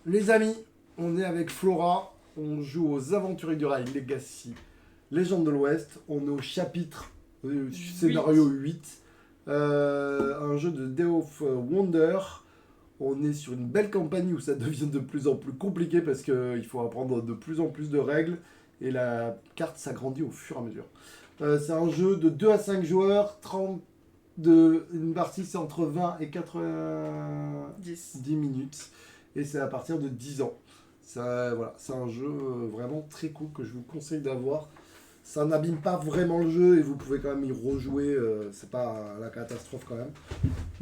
Les amis, on est avec Flora, on joue aux Aventuriers du Rail Legacy, Légende de l'Ouest, on est au chapitre scénario 8, un jeu de Day of Wonder. On est sur une belle campagne où ça devient de plus en plus compliqué parce qu'il faut apprendre de plus en plus de règles et la carte s'agrandit au fur et à mesure. C'est un jeu de 2 à 5 joueurs, une partie c'est entre 20 et 90 minutes et c'est à partir de 10 ans. Ça, voilà, c'est un jeu vraiment très cool que je vous conseille d'avoir. Ça n'abîme pas vraiment le jeu et vous pouvez quand même y rejouer, c'est pas la catastrophe quand même.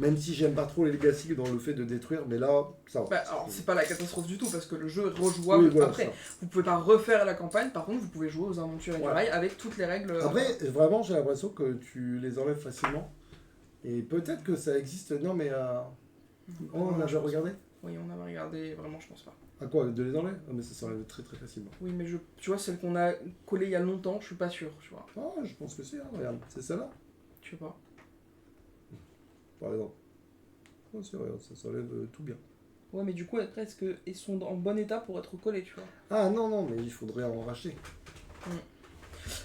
Même si j'aime pas trop les Legacy dans le fait de détruire, mais là, ça va. Bah, alors, c'est pas la catastrophe du tout parce que le jeu est rejouable voilà, après. ça. Vous pouvez pas refaire la campagne, par contre vous pouvez jouer aux Aventuriers du Rail avec toutes les règles. Après, vraiment, j'ai l'impression que tu les enlèves facilement. Et peut-être que ça existe, non mais... Oh, on a déjà regardé ? Oui, on avait regardé, vraiment je pense pas. À quoi ? De les enlever ? Ah mais ça s'enlève très très facilement. Oui, mais tu vois, celle qu'on a collée il y a longtemps, je suis pas sûr, tu vois. Ah, je pense que c'est, regarde, c'est celle-là, Je sais pas. par exemple. Oh, c'est vrai, ça s'enlève tout bien. Ouais, mais du coup, après, est-ce qu'ils sont en bon état pour être collés, tu vois ? Ah non, mais il faudrait en racheter.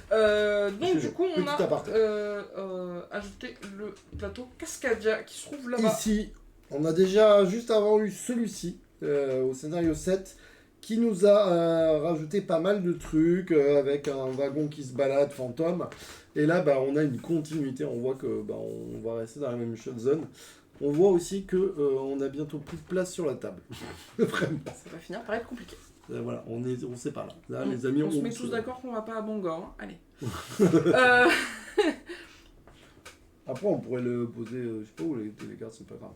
Donc du coup, on Petit aparté. a ajouté le plateau Cascadia qui se trouve là-bas. Ici, on a déjà juste avant eu celui-ci, au scénario 7, qui nous a rajouté pas mal de trucs, avec un wagon qui se balade, fantôme. Et là, on a une continuité, on voit que on va rester dans la même zone. On voit aussi que on a bientôt plus de place sur la table. Vraiment. Ça va finir par être compliqué. Voilà, on sait pas là. Là, les amis, on se met tous d'accord qu'on va pas à Bangor. Hein. Allez. Après, on pourrait le poser, je sais pas où les cartes, c'est pas grave.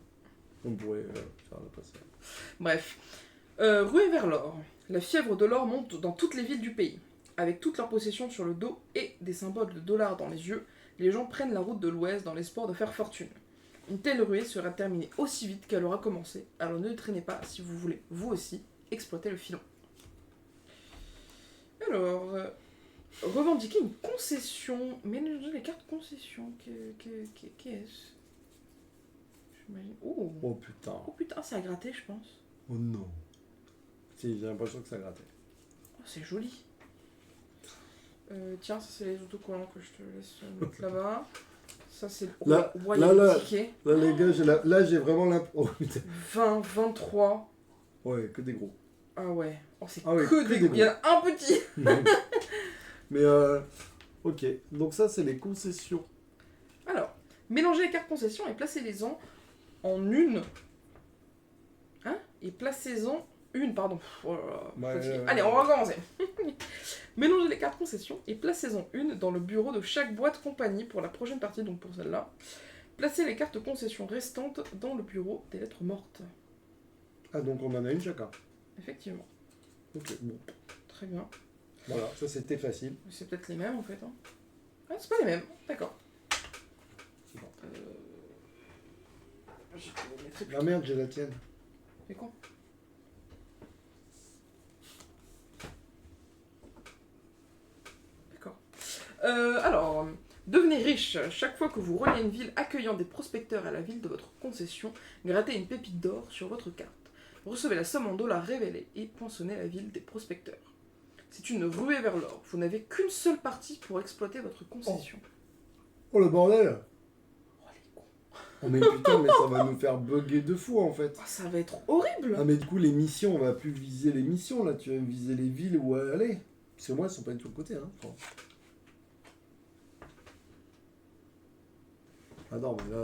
On pourrait faire la place. Bref. Ruée vers l'or. La fièvre de l'or monte dans toutes les villes du pays. Avec toute leur possession sur le dos et des symboles de dollars dans les yeux, les gens prennent la route de l'ouest dans l'espoir de faire fortune. Une telle ruée sera terminée aussi vite qu'elle aura commencé, alors ne traînez pas si vous voulez, vous aussi, exploiter le filon. Alors, revendiquer une concession. Mélanger les cartes concession. Qu'est-ce ? J'imagine. Oh putain. Oh putain, ça a gratté, je pense. Oh non. Si, j'ai l'impression que ça grattait. Oh, c'est joli. Tiens, ça c'est les autocollants que je te laisse mettre là-bas. Ça c'est le là, ticket. Là, les gars, là j'ai vraiment l'impression. Oh putain. 20, 23. Ouais, que des gros. Ah ouais. Oh, c'est ouais, que des gros. Il y en a un petit. Mais ok. Donc ça, c'est les concessions. Alors, mélangez les cartes concessions et placez-les-en en une. Hein ? Et placez-en une, pardon. Oh là là, allez, on va recommencer. Mélangez les cartes concessions et placez-en une dans le bureau de chaque boîte compagnie pour la prochaine partie, donc pour celle-là. Placez les cartes concessions restantes dans le bureau des lettres mortes. Ah, donc on en a une chacun. Effectivement. Ok, bon. Très bien. Voilà, ça c'était facile. C'est peut-être les mêmes en fait. Hein. Ah, c'est pas les mêmes, d'accord. C'est bon. Ah merde, j'ai la tienne. C'est con. D'accord. Alors, devenez riche. Chaque fois que vous reliez une ville accueillant des prospecteurs à la ville de votre concession, grattez une pépite d'or sur votre carte. Recevez la somme en dollars révélée et poinçonnez la ville des prospecteurs. C'est une ruée vers l'or. Vous n'avez qu'une seule partie pour exploiter votre concession. Oh le bordel! Oh les cons. Oh mais putain, mais ça va nous faire bugger de fou en fait. Oh, ça va être horrible. Ah mais du coup les missions, on va plus viser les missions là, tu vas viser les villes où aller. Parce que moi, elles sont pas du tout de côté, hein. Enfin. Ah non, mais là...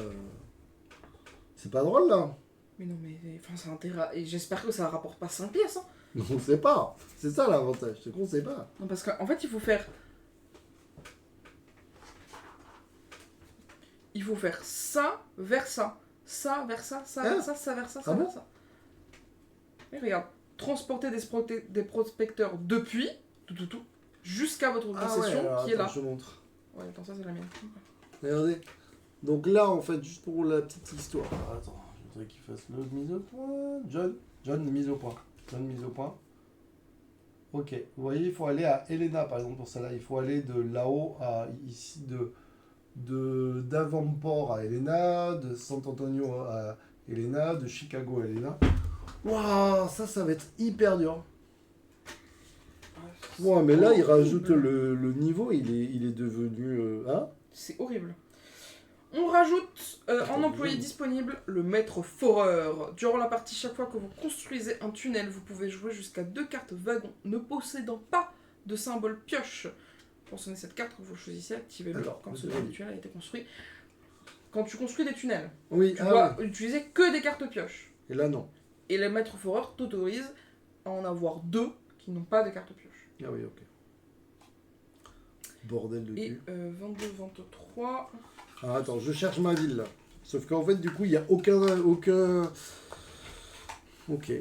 C'est pas drôle là. Mais non, mais enfin, c'est intéressant. Et j'espère que ça rapporte pas 5 pièces. Hein. Non, on sait pas. C'est ça l'avantage, c'est qu'on sait pas. Non, parce qu'en fait, il faut faire ça vers ça. Ça vers ça, ça vers ça, ça vers ça, ça vers ça. Et regarde, transporter des prospecteurs depuis, tout, jusqu'à votre concession alors, qui est là. Je montre. Ouais, attends, ça c'est la mienne. Regardez. Donc là, en fait, juste pour la petite histoire. Attends, je voudrais qu'il fasse le mise au point. John, mise au point. John, mise au point. Ok, vous voyez, il faut aller à Helena, par exemple, pour celle-là. Il faut aller de là-haut à ici, d'Avonport à Helena, de San Antonio à Helena, de Chicago à Helena. Waouh, ça va être hyper dur. Ouais, mais là, il rajoute le niveau, il est devenu... Hein? C'est horrible. On rajoute en employé disponible le maître foreur. Durant la partie, chaque fois que vous construisez un tunnel, vous pouvez jouer jusqu'à 2 cartes wagons ne possédant pas de symbole pioche. Pour sonner cette carte, vous choisissez, activez-le quand ce tunnel a été construit. Quand tu construis des tunnels, tu dois utiliser que des cartes pioche. Et là, non. Et le maître foreur t'autorise à en avoir 2 qui n'ont pas de carte pioche. Ah oui, ok. Bordel de cul. Et 22, 23... Ah, attends, je cherche ma ville, là. Sauf qu'en fait, du coup, il n'y a aucun... Ok.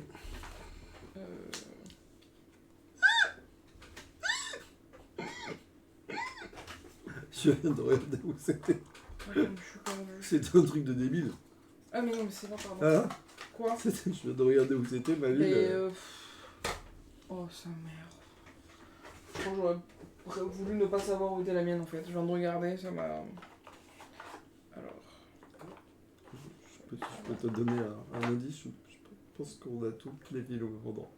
Je viens de regarder où c'était. C'était un truc de débile. Ah mais non, mais c'est pas, pardon. Ah, quoi? Je viens de regarder où c'était, ma ville. Oh, sa mère. Je crois que j'aurais voulu ne pas savoir où était la mienne, en fait. Je viens de regarder, ça m'a... Alors... Je peux te donner un indice. Je pense qu'on a toutes les villes au même endroit.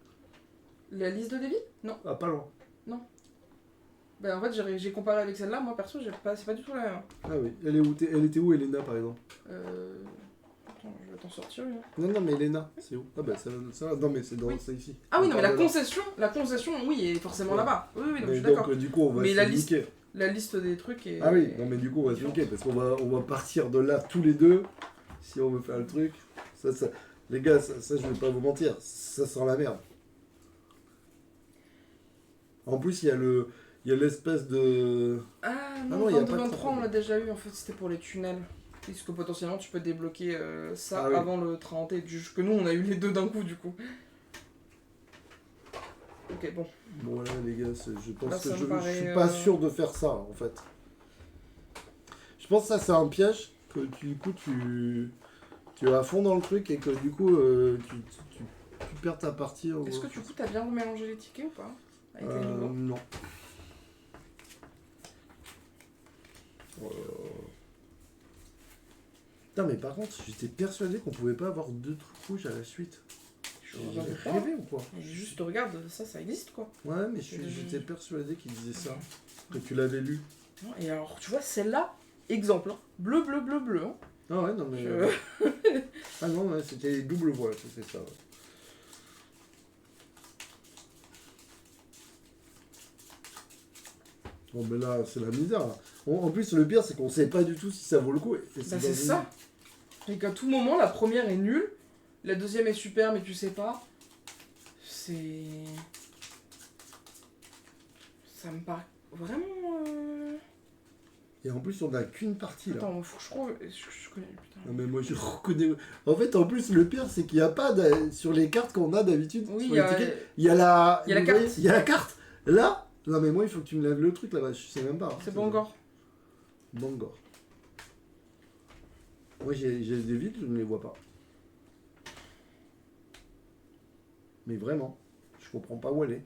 La liste de villes? Non. Ah, pas loin. Non. Ben en fait, j'ai comparé avec celle-là. Moi, perso, c'est pas du tout la même. Ah oui. Elle était où, Elena, par exemple? Attends, je vais t'en sortir une. Non, mais Elena, c'est où? Ah bah ça non, mais c'est dans ça ici. Ah oui, non, mais la concession, oui, est forcément là-bas. Oui, non, je suis d'accord. Donc, du coup, on va se niquer. La liste des trucs est... Ah oui, non, mais du coup, on va se niquer, parce qu'on va partir de là tous les deux, si on veut faire le truc. Ça, les gars, ça, je vais pas vous mentir, ça sent la merde. En plus, il y a l'espèce de... Ah non, 22-23, on l'a déjà eu, en fait, c'était pour les tunnels. Puisque potentiellement, tu peux débloquer ça avant le train hanté. Que nous, on a eu les deux d'un coup, du coup. Ok, bon. Bon, là, les gars, je pense que je suis paraît, pas sûr de faire ça, en fait. Je pense que ça, c'est un piège, que du coup, tu es à fond dans le truc, et que du coup, tu perds ta partie. Est-ce que du coup, t'as bien remélangé les tickets ou pas? Avec les nouveaux? Non. Putain, mais par contre, j'étais persuadé qu'on pouvait pas avoir 2 trucs rouges à la suite. J'ai rêvé ou quoi? Juste regarde, ça existe quoi. Ouais, mais j'étais persuadé qu'il disait ça. Que tu l'avais lu. Et alors, tu vois, celle-là, exemple, hein. Bleu, bleu, bleu, bleu. Hein. Ah ouais, non mais... ah non, ouais, c'était double voix, c'est ça. Ouais. Bon, mais là, c'est la misère. Là. En plus, le pire, c'est qu'on sait pas du tout si ça vaut le coup. C'est ça. Et qu'à tout moment, la première est nulle, la deuxième est super, mais tu sais pas. C'est... Ça me paraît vraiment... Et en plus, on n'a qu'une partie là. Attends, faut que je trouve... Je connais, putain. Non, mais moi, je reconnais... En fait, en plus, le pire, c'est qu'il n'y a pas... Sur les cartes qu'on a d'habitude, oui, sur les tickets, il y a la... Il y a la carte. Il y a la carte. Là... Non, mais moi, il faut que tu me lèves le truc là-bas. Je sais même pas. C'est Bangor. Bangor. Moi, j'ai des villes, je ne les vois pas. Mais vraiment, je comprends pas où elle est.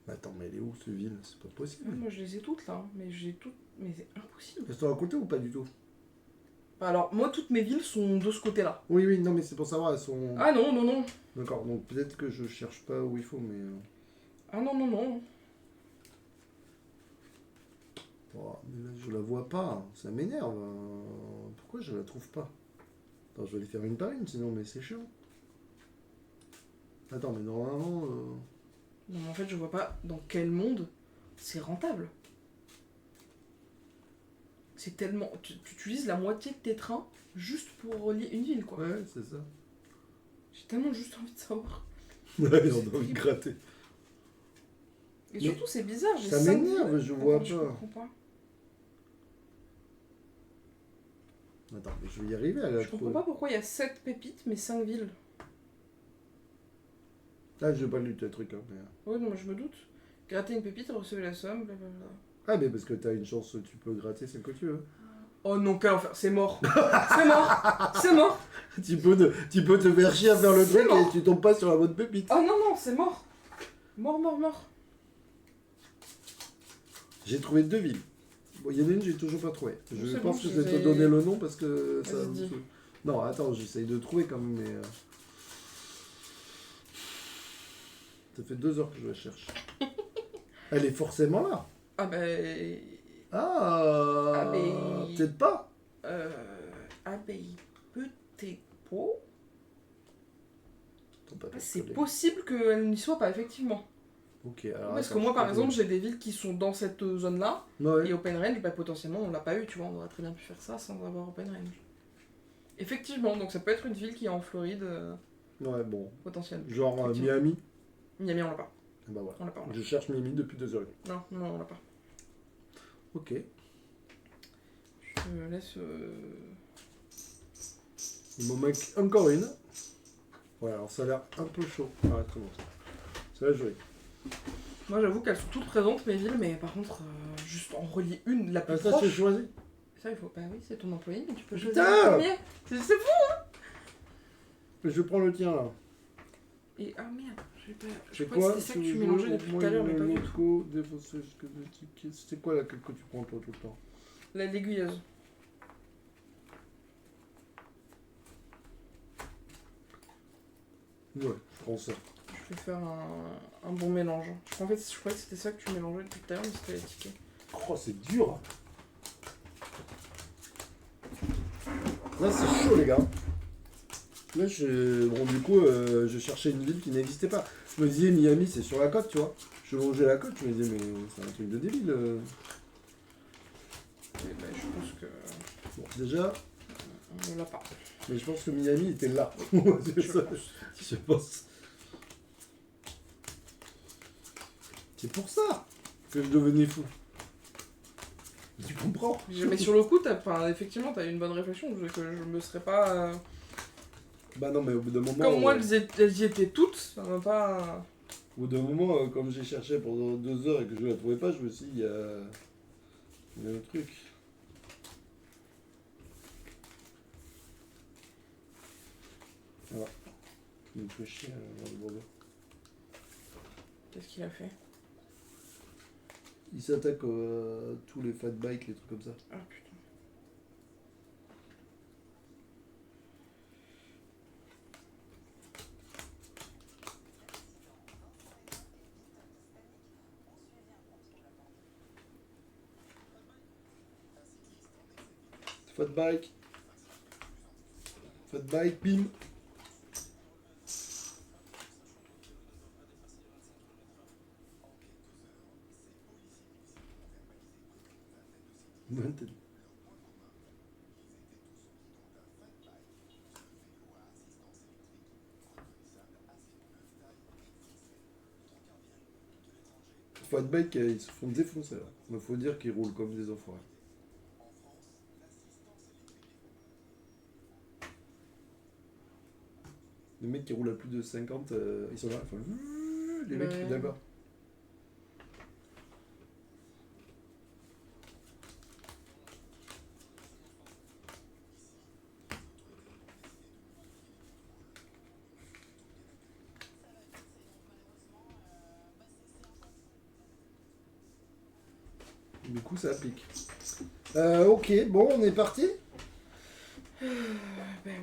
Attends, mais elle est où, cette ville? C'est pas possible. Moi, je les ai toutes là, mais j'ai toutes... Mais c'est impossible. Elles sont à côté ou pas du tout? Alors, moi, toutes mes villes sont de ce côté-là. Oui, non, mais c'est pour savoir, elles sont... Ah non, non, non. D'accord, donc peut-être que je cherche pas où il faut, mais... Ah non, non, non. Oh, mais là, je la vois pas, ça m'énerve. Pourquoi je la trouve pas? Attends, je vais les faire une par une, sinon, mais c'est chiant. Attends, mais normalement... Non, mais en fait, je vois pas dans quel monde c'est rentable. C'est tellement... Tu utilises la moitié de tes trains juste pour relier une ville, quoi. Ouais, c'est ça. J'ai tellement juste envie de savoir. Ouais, on a envie de gratter. Et surtout, c'est bizarre. Ça m'énerve, je vois pas. Je comprends pas. Attends, mais je vais y arriver à la Je comprends pas pourquoi il y a 7 pépites, mais 5 villes. Ah, j'ai pas lu tes trucs, hein. Mais... Ouais, non, mais je me doute. Gratter une pépite, recevoir la somme, blablabla. Ah, mais parce que t'as une chance, tu peux gratter celle que tu veux. Oh non, quel enfer, c'est mort. C'est mort. C'est mort. Tu peux te faire chier à faire le truc et tu tombes pas sur la bonne pépite. Oh non, non, c'est mort. Mort, mort, mort. J'ai trouvé 2 villes. Bon, il y en a une, j'ai toujours pas trouvé. Je C'est pense bon, que je vais te donner le nom parce que ça. Vas-y, dis. Non, attends, j'essaye de trouver quand même, mais. Ça fait 2 heures que je la cherche. Elle est forcément là. Ah ben... Ah, ben... peut-être pas. Ah ben, peut-être pas. C'est possible qu'elle n'y soit pas, effectivement. Ok, alors Parce que moi, par exemple, j'ai des villes qui sont dans cette zone-là, ouais. et Open Range, bah, potentiellement, on l'a pas eu, tu vois, on aurait très bien pu faire ça sans avoir Open Range. Effectivement, donc ça peut être une ville qui est en Floride, Ouais, bon. potentiellement. Genre Miami. Miami, on l'a pas. Bah voilà. On l'a pas, Je cherche Miami depuis 2 heures. Non, on l'a pas. Ok. Je laisse... Il m'en manque encore une. Ouais, alors ça a l'air un peu chaud. Ah, très bon. C'est la jolie. Moi, j'avoue qu'elles sont toutes présentes, mes villes, mais par contre, juste en relier une, la plus ça, proche... c'est choisi. Ça, il faut pas... Oui, c'est ton employé, mais tu peux Putain choisir le premier. C'est fou. Je prends le tien, là. Et... Ah, merde. C'est crois quoi que c'était ça que tu mélangeais depuis tout à l'heure, mais pas du tout. C'est quoi laquelle que tu prends toi tout le temps? L'aiguilleuse. Ouais, je prends ça. Je vais faire un bon mélange. En fait, je croyais que c'était ça que tu mélangeais depuis tout à l'heure, mais c'était les tickets. Oh, c'est dur. Là, c'est chaud, les gars. Là, du coup, je cherchais une ville qui n'existait pas. Je me disais, Miami, c'est sur la côte, tu vois. Je longeais la côte, je me disais, mais c'est un truc de débile. Et ben, je pense que... Bon, déjà... On l'a pas. Mais je pense que Miami était là. Je pense. C'est pour ça que je devenais fou. Tu comprends? Mais sur le coup, effectivement, t'as eu une bonne réflexion. Que je me serais pas... Bah non, mais au bout d'un moment... Comme moi, elles y étaient toutes, ça m'a pas... Au bout d'un moment, comme j'ai cherché pendant 2 heures et que je la trouvais pas, je me suis dit, il y a un truc. Voilà. Il me fait chier, le Bordeaux. Qu'est-ce qu'il a fait? Il s'attaque à tous les fat bikes, les trucs comme ça. Ah putain. Fat bike. Fat bike, bim. Fat bike, ils se font défoncer là. Mais faut dire qu'ils roulent comme des enfoirés. Les mecs qui roulent à plus de 50, ils sont là, ils font... Les mecs qui d'abord. Du coup, ça pique. Ok, bon, on est parti. Ben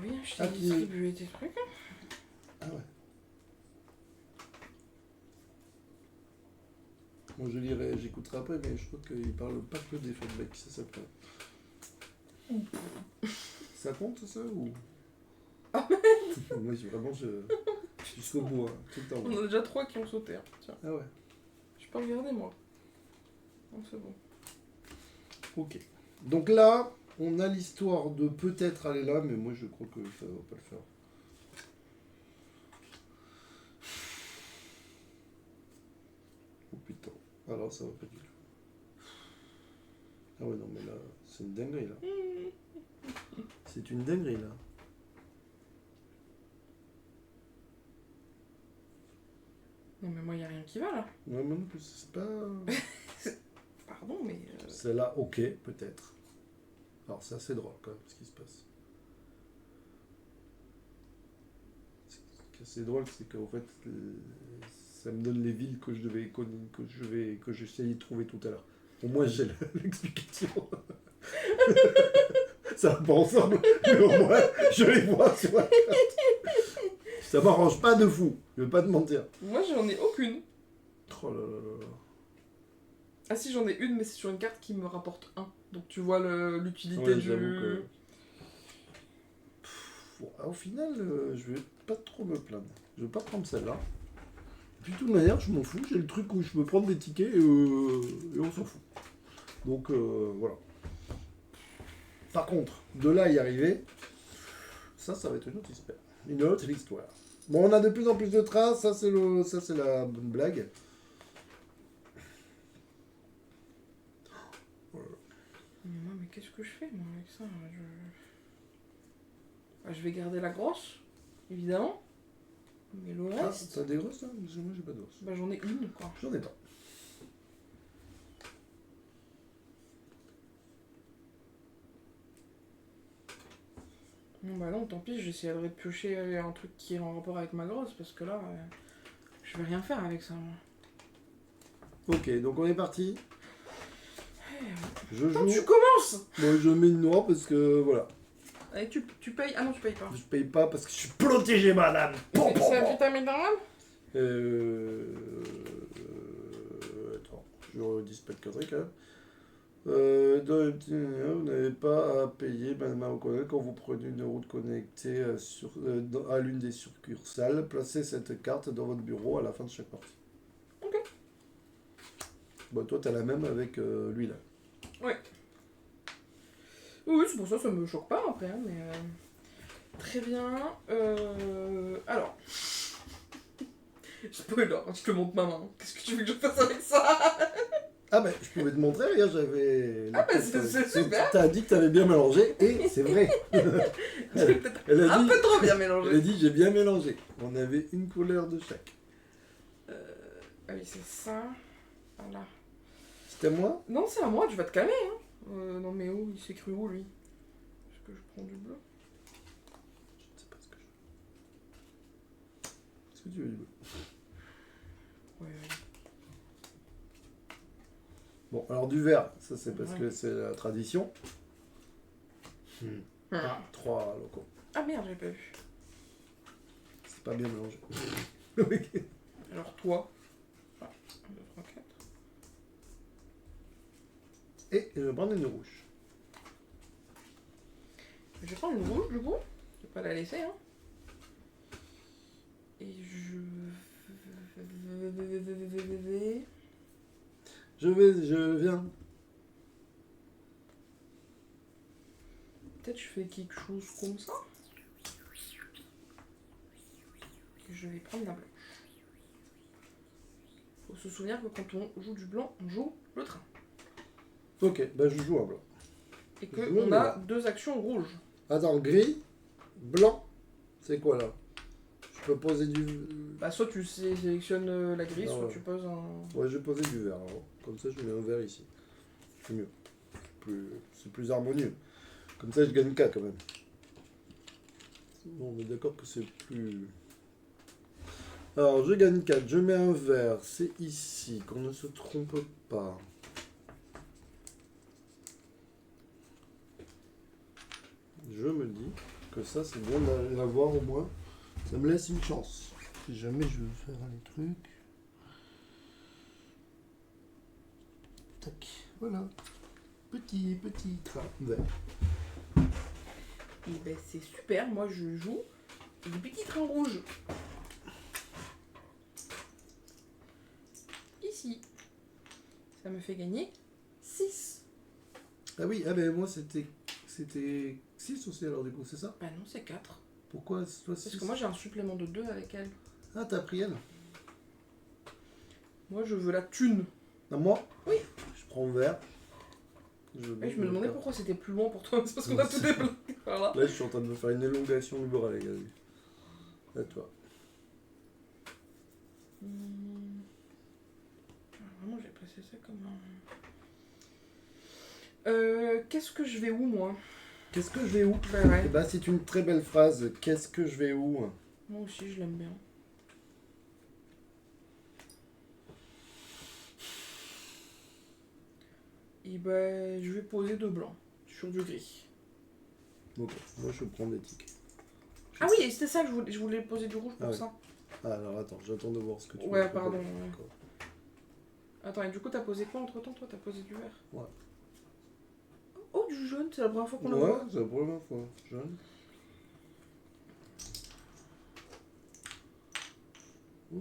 oui, je t'ai distribué tes trucs. Ah ouais. Moi, je lirai, j'écouterai après, mais je crois qu'il parle pas que des feedbacks, c'est ça le problème. Ça compte, ça, ou... Ah moi, vraiment, jusqu'au bout, hein, tout le temps. On a déjà 3 qui ont sauté. Hein. Tiens. Ah ouais. Je peux regarder, moi. Non, c'est bon. Ok. Donc là, on a l'histoire de peut-être aller là, mais moi, je crois que ça va pas le faire. Oh putain. Alors, ça va pas du tout. Ah ouais, non, mais là, c'est une dinguerie, là. C'est une dinguerie, là. Non, mais moi, il a rien qui va, là. Ouais, moi non plus, c'est pas... Pardon, mais... Celle-là, ok, peut-être. Alors, c'est assez drôle, quand même, ce qui se passe. Ce qui est assez drôle, c'est qu'en fait, ça me donne les villes que j'essayais de trouver tout à l'heure. Au moins, j'ai l'explication. Ça va pas ensemble, mais au moins, je les vois sur la carte. Ça m'arrange pas de fou, je vais pas te mentir. Moi, j'en ai aucune. Oh là là là là. Ah si, j'en ai une, mais c'est sur une carte qui me rapporte 1. Donc tu vois l'utilité Ouais, du... j'avoue que... Bon, au final, je vais pas trop me plaindre. Je vais pas prendre celle-là. Puis de toute manière, je m'en fous. J'ai le truc où je peux prendre des tickets et on s'en fout. Donc voilà. Par contre, de là à y arriver, ça va être une autre histoire. Une autre histoire. Bon, on a de plus en plus de traces. Ça, c'est la bonne blague. Mais moi, mais qu'est-ce que je fais, moi, avec ça Bah, je vais garder la grosse, évidemment. Mais le Ah, reste... t'as des grosses, là? Parce que moi, j'ai pas de grosses. Bah, j'en ai une, quoi. J'en ai pas. Non, bah non, tant pis, j'essaierai de piocher un truc qui est en rapport avec ma grosse, parce que là, je vais rien faire avec ça, moi. Ok, donc on est parti. Je Quand joue. tu commences Moi, je mets une noire parce que voilà. Allez, tu payes. Ah non, tu payes pas. Je paye pas parce que je suis protégé, madame. C'est un vitamine normal Attends, je redis pas de conneries quand même. Vous n'avez pas à payer, madame O'Connell, quand vous prenez une route connectée à l'une des succursales. Placez cette carte dans votre bureau à la fin de chaque partie. Ok. Bon, toi, t'as la même avec lui là. Ouais. Oui, c'est pour ça, ça me choque pas après, hein, mais... Très bien. Alors. Spoiler, je te montre ma main. Qu'est-ce que tu veux que je fasse avec ça? Ah ben, je pouvais te montrer, regarde, j'avais... Ah ben, c'est super. T'as dit que t'avais bien mélangé, et c'est vrai. J'ai peut-être Elle a un dit, peu trop bien elle a mélangé. dit, j'ai bien mélangé. On avait une couleur de chaque. Ah oui, c'est ça. Voilà. C'était moi? Non, c'est à moi, tu vas te calmer, hein. Non, mais où? Il s'est cru où, lui? Est-ce que je prends du bleu? Je ne sais pas ce que je veux. Est-ce que tu veux du bleu? Ouais. Bon, alors du vert, ça c'est parce Ouais. que c'est la tradition. Ah, 3 locaux. Ah merde, j'avais pas vu. C'est pas bien mélangé. Alors toi. Ah, 1, 2, 3, 4. Et je vais prendre une rouge. Je vais prendre une rouge, du coup. Je vais pas la laisser, hein. Et je... Je viens. Peut-être je fais quelque chose comme ça. Et je vais prendre la blanche. Faut se souvenir que quand on joue du blanc, on joue le train. Ok, bah je joue un blanc. Et qu'on a 2 actions rouges. Attends, gris, blanc, c'est quoi là? Je peux poser du... Bah soit tu sélectionnes la grille, Non, soit ouais. tu poses un... Ouais, je vais poser du vert. Alors. Comme ça, je mets un vert ici. C'est mieux. C'est plus harmonieux. Comme ça, je gagne 4 quand même. Bon, on est d'accord que c'est plus... Alors, je gagne 4. Je mets un vert. C'est ici. Qu'on ne se trompe pas. Je me dis que ça, c'est bien d'avoir au moins. Ça me laisse une chance. Si jamais je veux faire les trucs. Tac. Voilà. Petit train vert. Et ben c'est super, moi je joue des petits trains rouges. Ici. Ça me fait gagner 6. Ah oui, ah ben moi c'était 6 aussi alors du coup, c'est ça? Bah non, c'est 4. Pourquoi toi 6? Parce que moi j'ai un supplément de 2 avec elle. Ah, t'as pris elle? Moi je veux la thune. Non, moi? Oui. Je prends vert. Je me demandais pourquoi c'était plus loin pour toi, c'est parce qu'on a tout débloqué par là. Là, je suis en train de me faire une élongation du bras, les gars. À toi. Vraiment, j'ai placé ça comme un... qu'est-ce que je vais où, moi? Qu'est-ce que je vais où? Bah ouais. Eh ben, c'est une très belle phrase. Qu'est-ce que je vais où? Moi aussi, je l'aime bien. Et ben, je vais poser 2 blancs sur du gris. Ok, moi je prends des tics. Ah oui, et c'était ça que je voulais poser du rouge pour ça. Ah, alors attends, j'attends de voir ce que tu veux. Ouais, pardon. Attends, et du coup, t'as posé quoi entre temps? Toi, t'as posé du vert? Ouais. Oh, du jaune, c'est la première fois qu'on le voit. voit. Ouais, c'est la première fois. Jaune. Oh,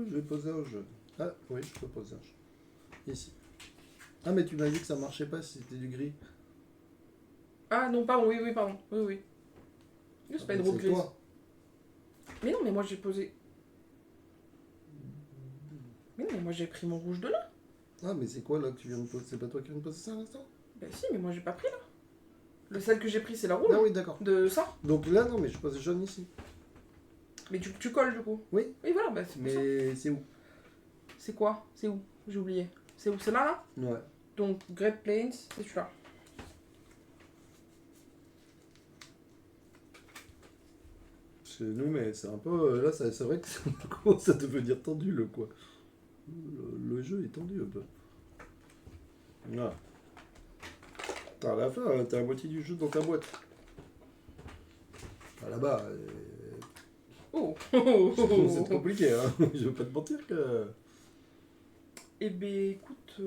je vais poser un jaune. Ah, oui, je peux poser un jaune. Ici. Ah, mais tu m'as dit que ça marchait pas si c'était du gris. Ah non, pardon, oui, pardon. Oui. C'est pas une robe grise. Toi. Mais non, mais moi j'ai posé. Mais non, mais moi j'ai pris mon rouge de là. Ah, mais c'est quoi là que tu viens de poser? C'est pas toi qui viens de poser ça à l'instant? Bah si, mais moi j'ai pas pris là. Le celle que j'ai pris, c'est la rouge. Ah oui, d'accord. De ça. Donc là, non, mais je pose jaune ici. Mais tu colles du coup. Oui. Oui, voilà, bah c'est mais c'est où? C'est quoi? C'est où? J'ai oublié. C'est où? C'est là? Ouais. Donc, Great Plains, c'est celui-là. Chez nous, mais c'est un peu. Là, c'est vrai que ça commence à devenir tendu, le quoi. Le jeu est tendu un peu. Voilà. T'as à la fin, t'as la moitié du jeu dans ta boîte. Ah, là-bas. Oh. C'est compliqué, hein. Je veux pas te mentir que. Eh ben, écoute.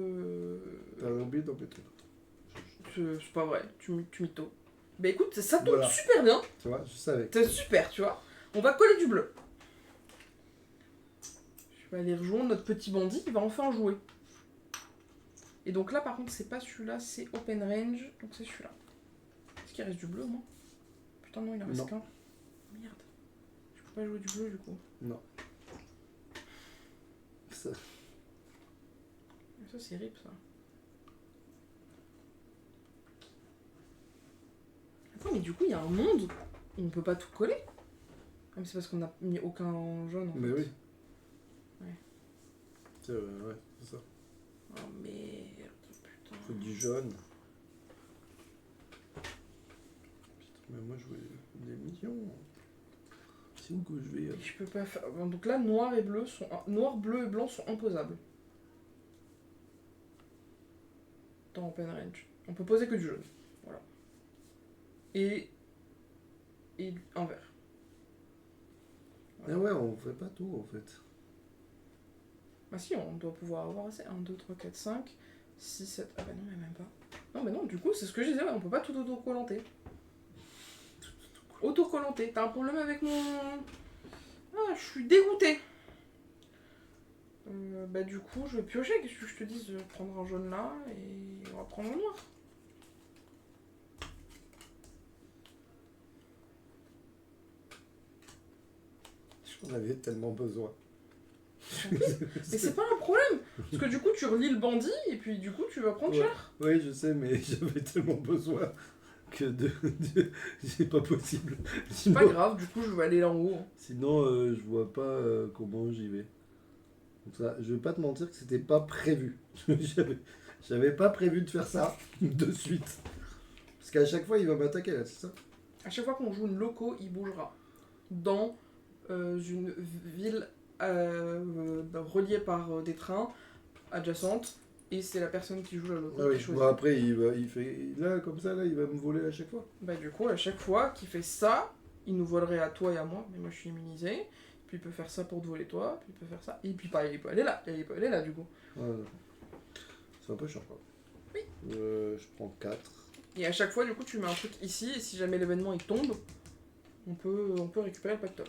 T'as oublié d'en mettre c'est pas vrai, tu mytho. Ben écoute, ça tombe super bien. Tu vois, je savais. C'est super, tu vois. On va coller du bleu. Je vais aller rejoindre notre petit bandit, il va enfin en jouer. Et donc là, par contre, c'est pas celui-là, c'est Open Range, donc c'est celui-là. Est-ce qu'il reste du bleu au moins? Putain, non, il en reste qu'un. Merde. Je peux pas jouer du bleu du coup. Non. Ça, c'est rip ça. Attends, mais du coup, il y a un monde où on peut pas tout coller. Ah, mais c'est parce qu'on a mis aucun jaune en fait. Mais oui. Ouais. Ouais, c'est ça. Oh merde, putain. Faut du jaune. Putain, mais moi je voulais des millions. C'est où que je vais? Je peux pas faire. Donc là, noir, bleu et blanc sont imposables. Dans Open Range. On peut poser que du jaune. Voilà. Et un vert. Voilà. Ah ouais, on fait pas tout en fait. Bah si, on doit pouvoir avoir assez. 1, 2, 3, 4, 5, 6, 7. Ah bah non, mais même pas. Non, mais non, du coup, c'est ce que je disais, ouais, on peut pas tout autocollanter. Autocollanter. T'as un problème avec mon. Ah, je suis dégoûté. Bah du coup, je vais piocher. Qu'est-ce que je te dis? Je vais prendre un jaune là et on va prendre un noir. J'en avais tellement besoin. Mais c'est pas un problème. Parce que du coup, tu relis le bandit et puis du coup, tu vas prendre cher. Oui, je sais, mais j'avais tellement besoin que c'est pas possible. C'est pas grave, du coup, je vais aller là en haut. Sinon, je vois pas comment j'y vais. Donc ça, je vais pas te mentir que c'était pas prévu. J'avais pas prévu de faire ça de suite. Parce qu'à chaque fois, il va m'attaquer là, c'est ça? À chaque fois qu'on joue une loco, il bougera. Dans une ville reliée par des trains adjacentes. Et c'est la personne qui joue la loco. Ah oui, bon, après, il fait là, comme ça, là, il va me voler à chaque fois. Bah du coup, à chaque fois qu'il fait ça, il nous volerait à toi et à moi. Mais moi, je suis immunisé. Puis il peut faire ça pour te voler toi, puis il peut faire ça. Et puis pareil, il peut aller là, du coup. Ouais, c'est un peu chiant quoi. Oui. Je prends 4. Et à chaque fois, du coup, tu mets un truc ici, et si jamais l'événement il tombe, on peut récupérer le pactole.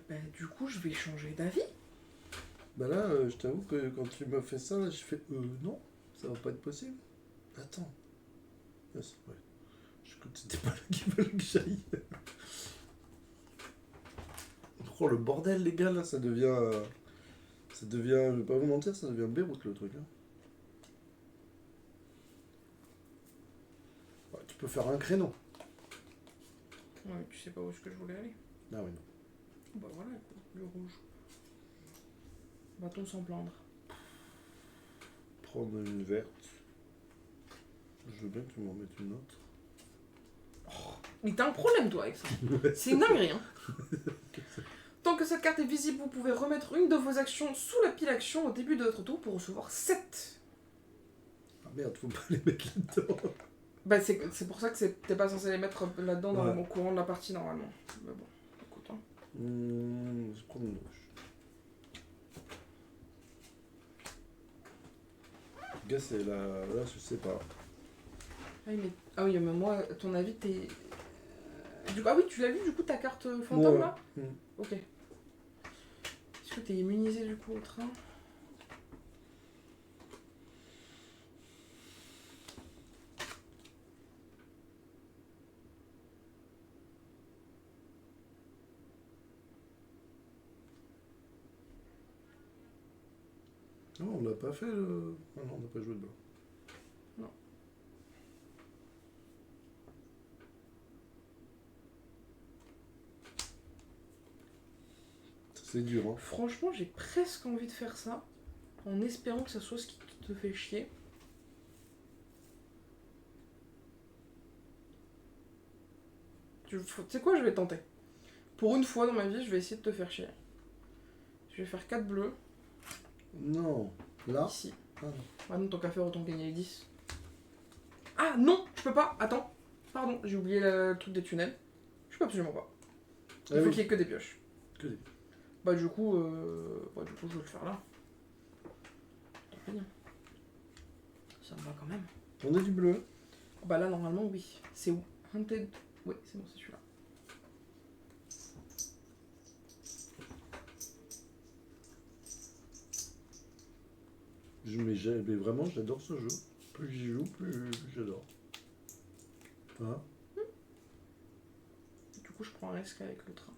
Bah du coup, je vais changer d'avis. Bah là, je t'avoue que quand tu m'as fait ça, là, j'ai fait non, ça va pas être possible. Attends. Ah, c'est vrai. Je crois que c'était pas là qu'il fallait que j'aille. Oh le bordel les gars là, ça devient, je vais pas vous mentir, ça devient Beyrouth le truc. Hein. Ouais, tu peux faire un créneau. Ouais, mais tu sais pas où est-ce que je voulais aller. Ah oui non. Bah voilà, le rouge. Va-t-on s'en plaindre? Prendre une verte. Je veux bien que tu m'en mettes une autre. Oh, mais t'as un problème toi avec ça. C'est une dinguerie hein. Tant que cette carte est visible, vous pouvez remettre une de vos actions sous la pile action au début de votre tour pour recevoir 7. Ah merde, faut pas les mettre là-dedans. Bah c'est pour ça que t'es pas censé les mettre là-dedans dans Ouais. le courant de la partie normalement. Mais bon, écoute. Hein. Je prends une douche. Le gars, c'est là, je sais pas. Ah oui, mais moi, à ton avis, t'es... Ah oui, tu l'as vu du coup ta carte fantôme Ouais. là Ok. Est-ce que t'es immunisé du coup au train? Non, on l'a pas fait le... Ah non, on n'a pas joué de blanc. Non. C'est dur, hein. Franchement, j'ai presque envie de faire ça, en espérant que ça soit ce qui te fait chier. Tu sais quoi, je vais tenter. Pour une fois dans ma vie, je vais essayer de te faire chier. Je vais faire 4 bleus. Non. Là Ici. Ah non. Ah non, tant qu'à faire, autant gagner les 10. Ah non, je peux pas. Attends. Pardon, j'ai oublié le truc des tunnels. Je peux absolument pas. Il faut qu'il y ait que des pioches. Que des... Bah du coup, je vais le faire là. Tant pis. Ça me va quand même. On a du bleu. Bah là, normalement, oui. C'est où? Hunted. Oui, c'est bon, c'est celui-là. Mais vraiment, j'adore ce jeu. Plus j'y joue, plus j'adore. Hein? Du coup, je prends un risque avec le train.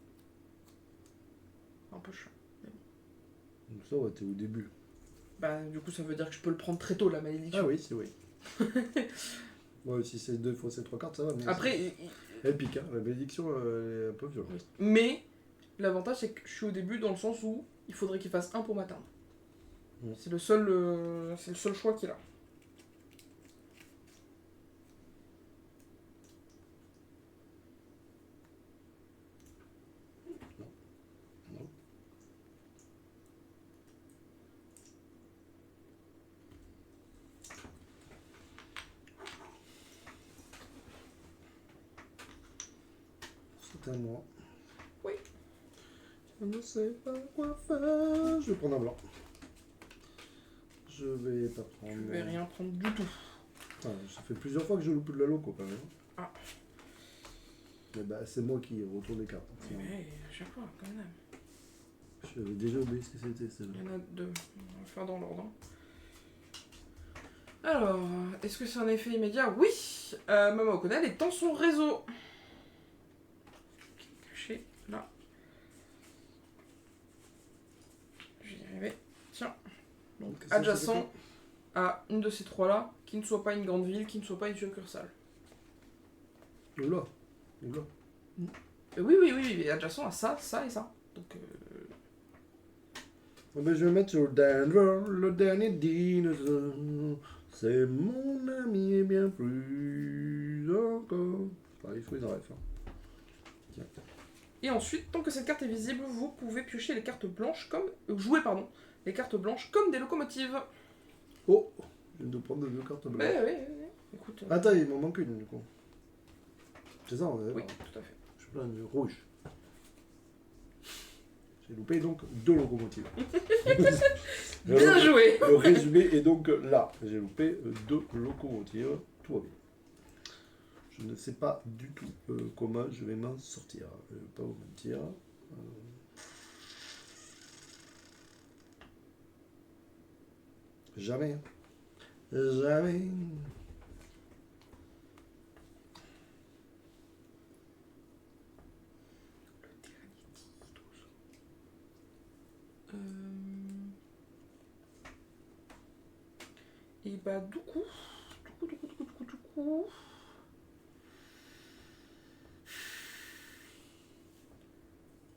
Un peu chiant. Donc ça, ouais, t'es au début. Bah du coup, ça veut dire que je peux le prendre très tôt, la malédiction. Ah oui, c'est oui. Ouais, si c'est 2 fois ces 3 cartes, ça va. Mais Après, elle pique, hein. La bénédiction, elle est un peu violente. mais l'avantage, c'est que je suis au début dans le sens où il faudrait qu'il fasse un pour m'atteindre. C'est le seul choix qu'il a. Non. C'est à moi. Oui. Je ne sais pas quoi faire. Je vais prendre un blanc. Je vais pas prendre. Je vais rien prendre du tout. Ah, ça fait plusieurs fois que je loupe de la loco quand même. Ah. Mais bah, c'est moi qui retourne les cartes. Mais à chaque fois, quand même. J'avais déjà oublié ce que c'était celle-là. Il y en a 2. On va le faire dans l'ordre. Alors, est-ce que c'est un effet immédiat? Oui. Maman O'Connell est dans son réseau. Caché là. Je vais y arriver. Tiens. Donc, Ça, adjacent à une de ces trois-là, qui ne soit pas une grande ville, qui ne soit pas une succursale. Oula. Oula. Oui, adjacent à ça, ça et ça. Donc, Oh ben, je vais mettre sur Denver, le dernier dinosaure. C'est mon ami et bien plus encore. Enfin, il faut les enlèves. Hein. Tiens. Et ensuite, tant que cette carte est visible, vous pouvez piocher les cartes blanches comme... jouer, pardon, les cartes blanches comme des locomotives. Oh, je viens de prendre 2 cartes blanches. Oui. Écoute... Attends, il m'en manque une du coup. C'est ça, on est Oui, d'accord. tout à fait. Je suis plein de rouge. J'ai loupé donc 2 locomotives. Bien joué. Le résumé est donc là. J'ai loupé 2 locomotives. Tout va bien. Je ne sais pas du tout comment je vais m'en sortir. Je ne vais pas vous mentir. Jamais. Jamais. Et bah du coup... On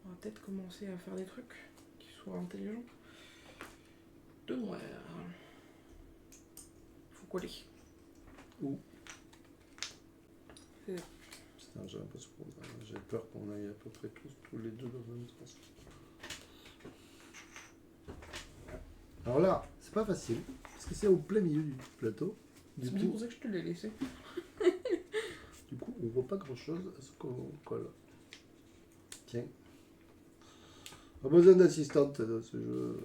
va peut-être commencer à faire des trucs qui soient intelligents. 2 noirs. Faut coller. Où? C'est- Putain, j'ai peur qu'on aille à peu près tous les deux dans le même sens. Alors là, c'est pas facile, parce que c'est au plein milieu du plateau. C'est bien pour ça que je te l'ai laissé. Du coup, on voit pas grand-chose à ce qu'on colle. Tiens. Pas besoin d'assistante dans ce jeu.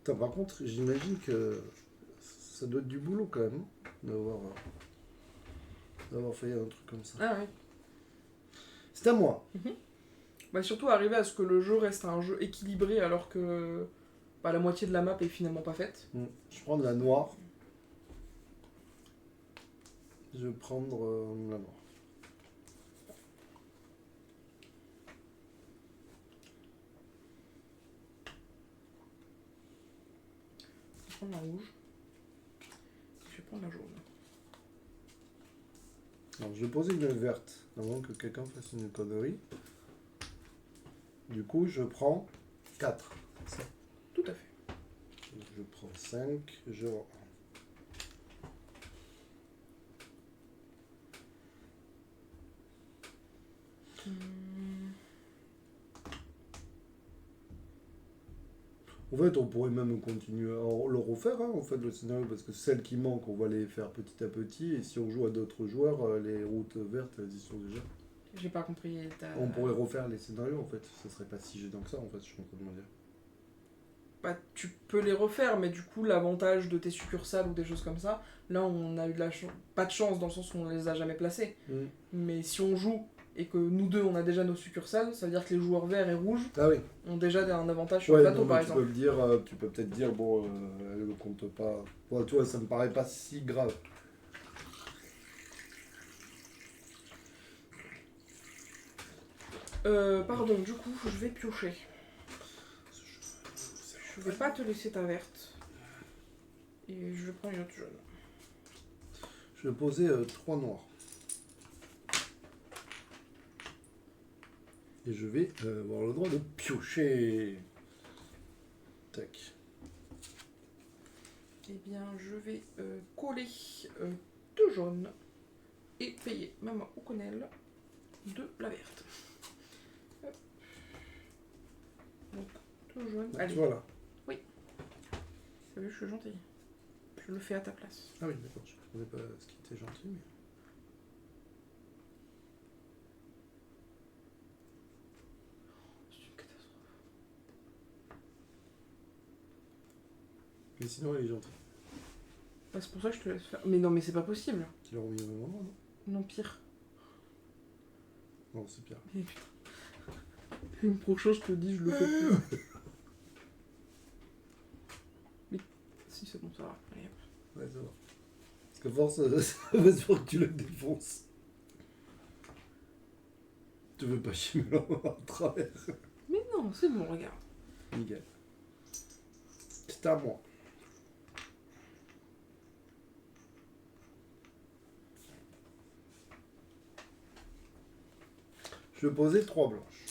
Attends, par contre, j'imagine que ça doit être du boulot quand même, d'avoir fait un truc comme ça. Ah oui. C'est à moi. Bah surtout arriver à ce que le jeu reste un jeu équilibré alors que la moitié de la map est finalement pas faite. Je prends de la noire. Je vais prendre la noire. Je vais prendre la rouge. Je vais prendre la jaune. Alors, je vais poser une verte avant que quelqu'un fasse une connerie. Du coup, je prends 4. C'est ça. Tout à fait. Je prends 5, je... En fait, on pourrait même continuer à le refaire, hein, en fait, le scénario, parce que celles qui manquent, on va les faire petit à petit, et si on joue à d'autres joueurs, les routes vertes, elles y sont déjà. J'ai pas compris On pourrait refaire les scénarios, en fait, ça serait pas si gênant que ça, en fait, je suis en train de me dire. Bah, tu peux les refaire, mais du coup, l'avantage de tes succursales ou des choses comme ça, là, on a eu pas de chance dans le sens où on les a jamais placées. Mais si on joue et que nous deux, on a déjà nos succursales, ça veut dire que les joueurs verts et rouges ont déjà un avantage sur le plateau, par exemple. Tu peux peut-être dire, bon, elle ne compte pas. Bon, tu vois, ça me paraît pas si grave. Pardon, du coup, je vais piocher. Je vais pas te laisser ta verte. Et je vais prendre une autre jaune. Je vais poser 3 noirs. Et je vais avoir le droit de piocher. Tac. Eh bien, je vais coller 2 jaunes et payer maman O'Connell de la verte. Hop. Donc, 2 jaunes. Allez. Voilà. Oui. T'as vu, je suis gentille. Je le fais à ta place. Ah oui, d'accord. Je ne comprenais pas ce qui était gentil, mais... Mais sinon, elle est gentille. Bah, c'est pour ça que je te laisse faire. Mais non, mais c'est pas possible. Tu l'as remis au même moment, non? Non, pire. Non, c'est pire. Mais putain. Une prochaine, je te dis, je le fais plus. Mais si, c'est bon, ça va. Allez, hop. Ouais, ça va. Parce que force, ça va se voir que tu le défonces. Tu veux pas chier là à travers. Mais non, c'est bon, regarde. Nickel. C'est à moi. Je vais poser 3 blanches.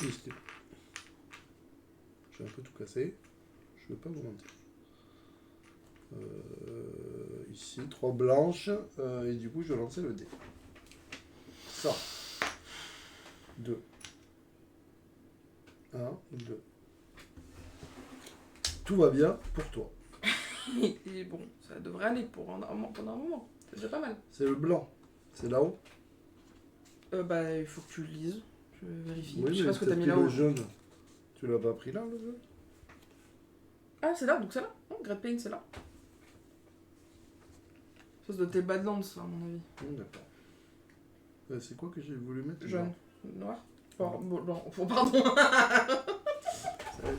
Ici. J'ai un peu tout cassé. Je ne vais pas vous mentir. Ici, 3 blanches. Et du coup, je vais lancer le dé. Ça. 2. 1, 2. Tout va bien pour toi. Et bon, ça devrait aller pendant un moment. C'est déjà pas mal. C'est le blanc. C'est là-haut. Bah, il faut que tu le lises. Je vérifie. Oui, je sais pas ce que t'as mis le là-haut. jaune. Tu l'as pas pris là, le jaune? Ah, c'est là, donc c'est là. Oh, Great Pain, c'est là. Ça doit être Badlands, ça, à mon avis. D'accord. C'est quoi que j'ai voulu mettre? Jaune. Noir. Bon, pardon.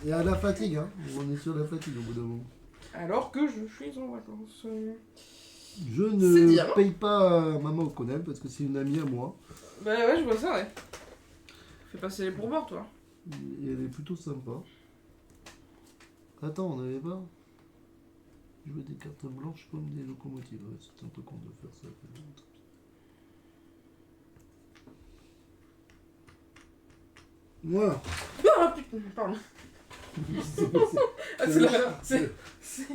Il y a la fatigue, hein. On est sur la fatigue au bout d'un moment. Alors que je suis en vacances. Je ne paye pas Maman O'Connell parce que c'est une amie à moi. Bah ouais, je vois ça, ouais. Fais passer les pourboires, toi. Et elle est plutôt sympa. Attends, on n'avait pas joué des cartes blanches comme des locomotives. Ouais, c'est un peu con de faire ça. Voilà. Ah putain, pardon.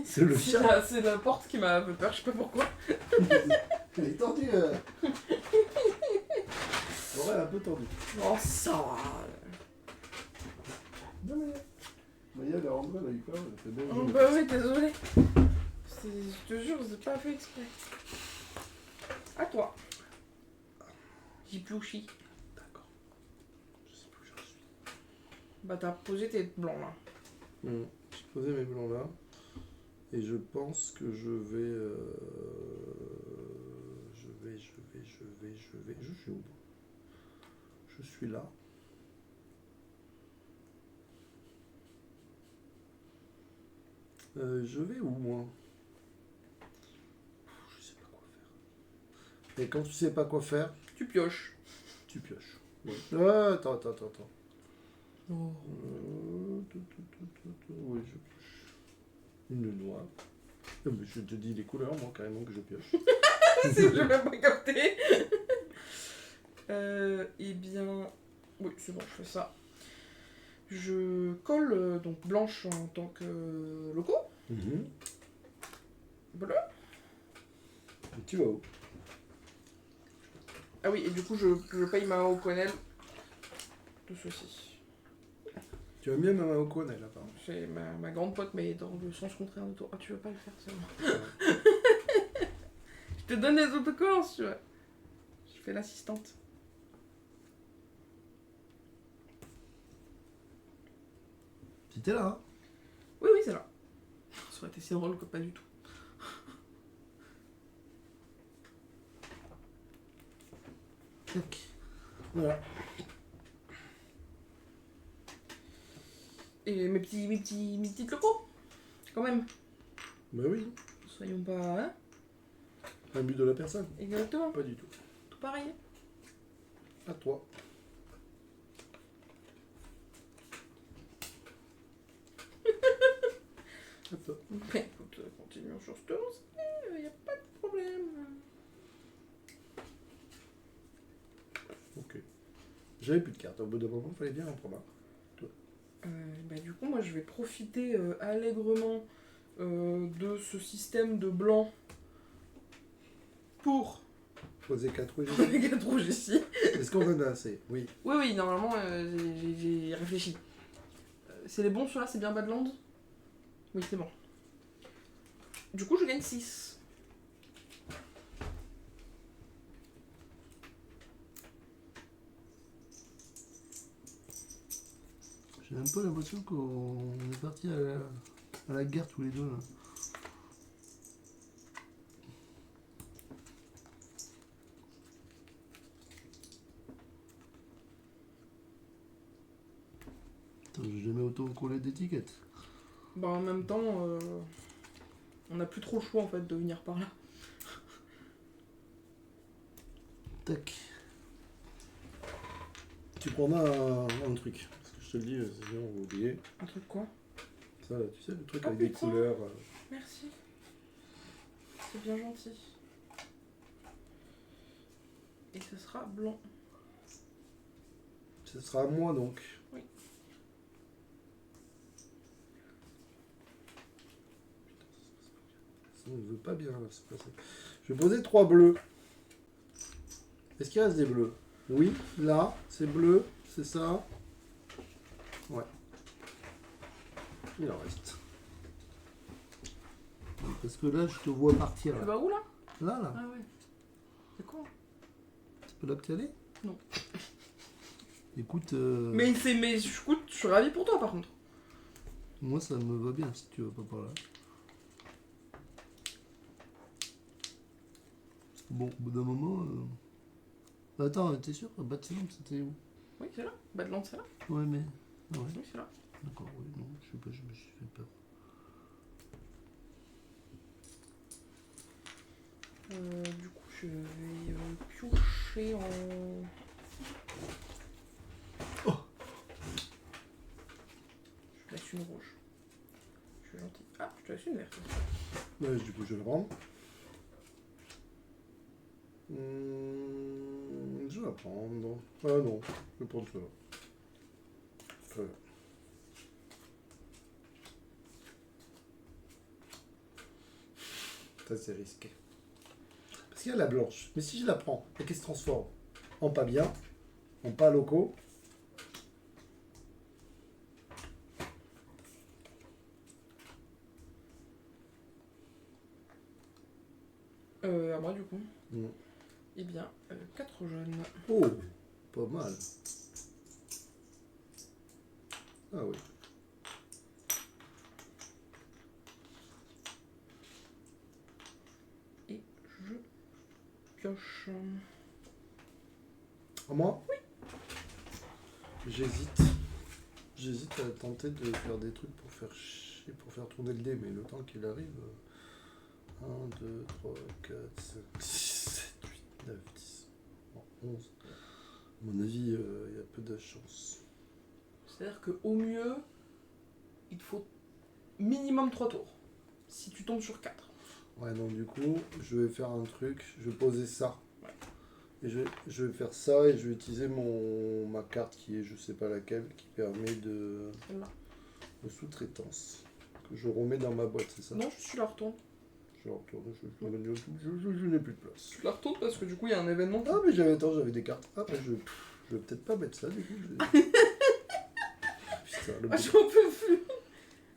C'est le chat. C'est la porte qui m'a fait peur, je sais pas pourquoi. Elle est tendue. L'oreille un peu tendue. Oh, ça va. Non, mais. Maya, elle est rentrée, elle a eu peur, elle a fait bon. Oh, bah oui, désolé. Je te jure, c'est pas fait exprès. À toi. J'ai plouchi. D'accord. Je sais plus où j'en suis. Bah, t'as posé tes blancs là. J'ai posé mes blancs là. Et je pense que je vais. Je suis où? Je suis là. Je vais où, moi? Je sais pas quoi faire. Et quand tu sais pas quoi faire, Tu pioches. tu pioches. Ouais. Attends. Oh. Oui, je pioche. Une noix. Mais je te dis les couleurs, moi, carrément, que je pioche. Je vais même pas capter. Eh bien... Oui, c'est bon, je fais ça. Je colle donc blanche en tant que loco. Bleu. Et tu vas où? Ah oui, et du coup, je paye ma O'Connell de ceci. Tu vas mieux même au Connell, apparemment. C'est ma grande pote, mais dans le sens contraire de toi. Ah, tu veux pas le faire, c'est bon. Je te donne les autocollants, si tu veux. Je fais l'assistante. C'était là, hein? Oui, c'est là. Ça aurait été si drôle que pas du tout. Tac. Voilà. Et mes petites locaux, quand même. Bah oui, Soyons pas... Hein, un but de la personne. exactement. Pas du tout. Tout pareil. À toi. À toi. Mais écoute, continuons sur ce lancée, y a pas de problème. Ok. J'avais plus de cartes. Au bout d'un moment, il fallait bien en prendre un. Bah, du coup, moi, je vais profiter allègrement de ce système de blanc pour Poser 4 rouges. les 4 rouges ici. Est-ce qu'on en a assez? Oui. Oui, normalement, j'ai réfléchi. C'est les bons, ceux-là, c'est bien Badland? Oui, c'est bon. Du coup, je gagne 6. J'ai un peu l'impression qu'on est parti à la guerre tous les deux là. Putain, j'ai jamais autant collé d'étiquettes. Bah, en même temps, on n'a plus trop le choix en fait de venir par là. Tac. Tu prendras un truc. Parce que je te le dis, sinon on va oublier. Un truc quoi? Ça, là, tu sais, le truc Ah, avec des putain. couleurs. Merci. C'est bien gentil. Et ce sera blanc. Ce sera à moi donc. Oui. Ça ne veut pas bien là, c'est passé. Je vais poser 3 bleus. Est-ce qu'il reste des bleus? Oui, là, c'est bleu, c'est ça. Ouais. Il en reste. Parce que là, je te vois partir. Tu Là, vas où là? là. Ah ouais. C'est quoi? C'est pas là que t'es allé? Non. Écoute, Mais écoute, je suis ravi pour toi par contre. moi ça me va bien si tu vas pas par là. Bon, au bout d'un moment... Attends, t'es sûr? Bâtiment, c'était où? Oui, c'est là. Badland, c'est là. Ouais, mais... Ah ouais, Oui, c'est là. d'accord, oui, non, je sais pas, je me suis fait peur. Du coup, je vais piocher en... Oh. Je laisse une rouge. Je suis gentil. Ah, je te laisse une verte. Ouais, du coup, je vais le prendre. Je vais la prendre. Ah non, je vais prendre ça. Très bien. Ça, c'est risqué. Parce qu'il y a la blanche. Mais si je la prends et qu'elle se transforme en pas bien, en pas locaux. À moi du coup. Mm. Eh bien, 4 jaunes. Oh, pas mal. Ah oui. Et je pioche. À moi? Oui. J'hésite. J'hésite à tenter de faire des trucs pour faire chier, pour faire tourner le dé, mais le temps qu'il arrive. 1, 2, 3, 4, 5, 6, 7, 8, 9, 10, 11. À mon avis, il y a peu de chance. C'est-à-dire qu'au mieux, il te faut minimum 3 tours. Si tu tombes sur 4. Ouais, donc du coup, je vais faire un truc, je vais poser ça. Ouais. Et je vais faire ça et je vais utiliser ma carte qui est je sais pas laquelle, qui permet de sous-traitance. Que je remets dans ma boîte, c'est ça? Non, je la retourne. Je retourne, je n'ai plus de place. Tu la retournes parce que du coup, il y a un événement. Ah, mais j'avais des cartes. Ah, bah, je vais peut-être pas mettre ça, du coup. Putain, Ah, j'en peux plus.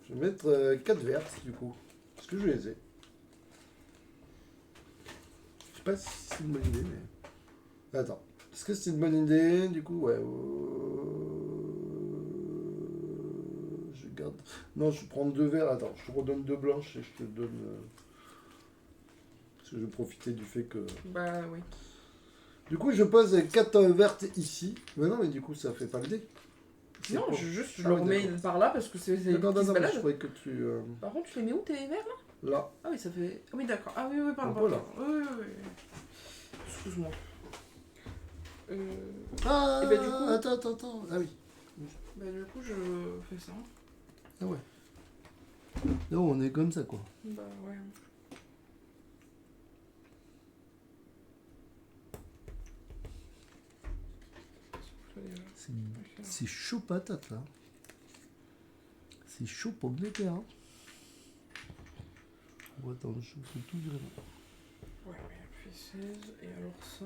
Je vais mettre 4 vertes, du coup. Parce que je les ai. Je sais pas si c'est une bonne idée, mais... Attends. Est-ce que c'est une bonne idée? Du coup, ouais. Je garde... Non, je prends 2 verts. Attends, je te redonne 2 blanches et je te donne... Parce que je vais profiter du fait que... Bah oui. Du coup, je pose 4 vertes ici. Mais non, mais du coup, ça fait pas le dé. Non, je le remets par là parce que c'est D'accord, qui se je balade. croyais que tu... Par contre, tu les mets où tes verres là? Là. Ah oui, ça fait. Ah oui, d'accord. Ah oui, pardon. Voilà. Oui. Excuse-moi. Ah, et bah du coup. Attends. Ah oui. Bah du coup, je fais ça. Ah ouais. Non, on est comme ça, quoi. Bah ouais. C'est chaud patate, là. C'est chaud pomme de terre. Hein. Bon, attends, je fais tout virer. Ouais, mais elle fait 16. Et alors ça.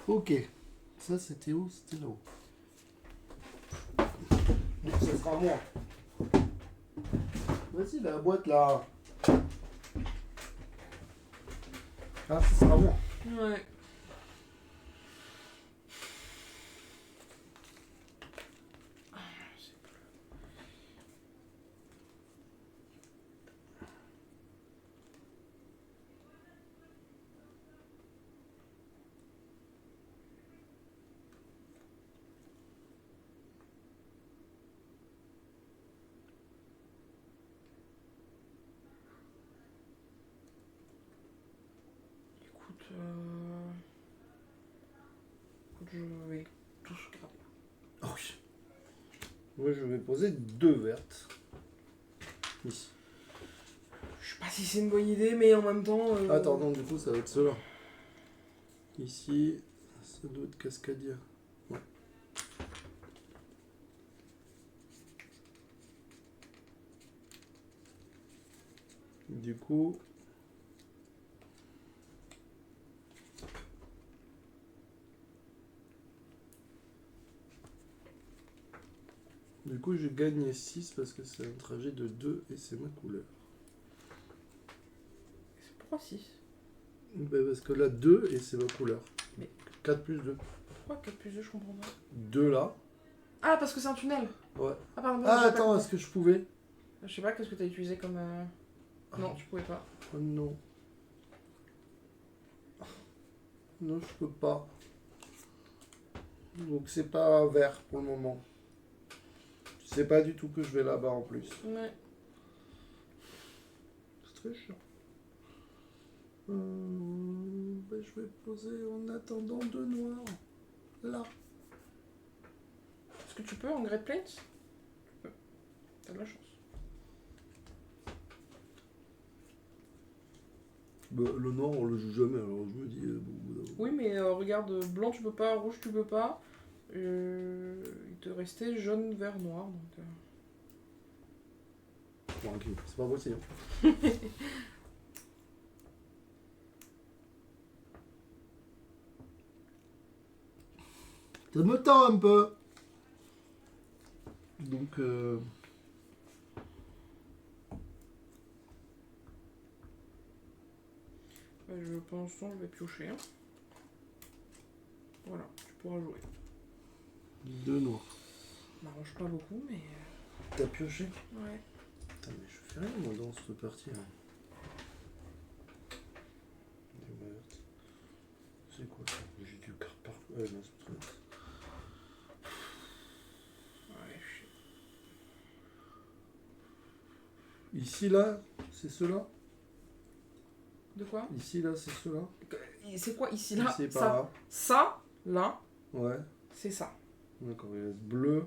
Ok. Ça, c'était où? C'était là-haut. Donc, ça sera moi. Vas-y, la boîte, là. Ah, ça sera moi. Ouais. Écoute, je vais tous garder. Oh oui. Moi, je vais poser 2 vertes. Ici. Je sais pas si c'est une bonne idée, mais en même temps. Attends, non, du coup, ça va être cela. Ici, ça doit être Cascadia. Ouais. Du coup... je gagne 6 parce que c'est un trajet de 2 et c'est ma couleur. C'est pourquoi 6? Ben parce que là, 2 et c'est ma couleur. Mais 4 plus 2. Pourquoi 4 plus 2, je comprends pas. 2 là. Ah, parce que c'est un tunnel. Ouais. Ah, pardon. Ah, attends, est-ce que je pouvais? Je sais pas, qu'est-ce que t'as utilisé comme. Non, tu pouvais pas. Oh non. Non, je peux pas. Donc c'est pas vert pour le moment. Je sais pas du tout que je vais là-bas en plus. Ouais. C'est très chiant. Ben, je vais poser en attendant 2 noirs. Là. Est-ce que tu peux en Great Plains? Tu peux. T'as de la chance. Bah, le noir, on le joue jamais, alors je me dis... Oui, mais regarde, blanc tu peux pas, rouge tu peux pas. Il te restait jaune, vert, noir. Donc, Bon, ok, c'est pas possible. Ça me tend un peu. Donc... pour l'instant, je vais piocher. Hein. Voilà, tu pourras jouer. 2 noirs. M'arrange pas beaucoup, mais... T'as pioché? Ouais. Putain, mais je fais rien, moi, dans cette partie, là. C'est quoi ça? J'ai du carte partout. Ouais, non, c'est trop bien. Ouais, Ici, là, c'est ceux-là? De quoi? Ici, là, c'est ceux-là? C'est quoi ici, là? C'est par ça, là. ça, là, Ouais. c'est ça. D'accord, il reste bleu,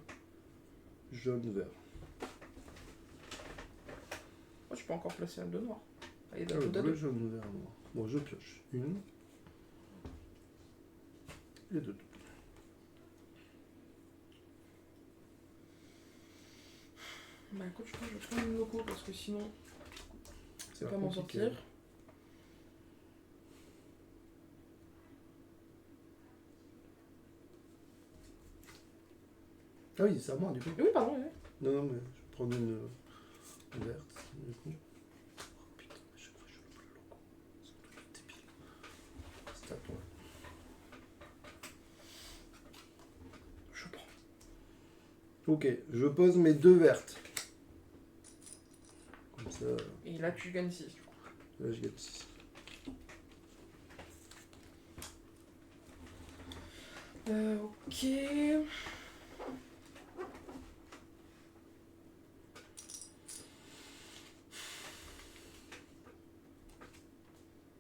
jaune, vert. Moi, je peux encore placer un de noir. Allez, Ah, bleu, jaune, vert, noir. Bon, je pioche. 1 et 2. Bah écoute, je crois que je vais prendre une loco parce que sinon, C'est pas m'en sortir. Ah oui, c'est à moi du coup. Oui, pardon, oui. Non, non, mais je vais prendre une verte du coup. Oh putain, à chaque fois je loupe le logo. C'est un truc de débile. C'est à toi. Je prends. Ok, je pose mes 2 vertes. Comme ça, Et là, tu gagnes 6. là je gagne 6. Ok.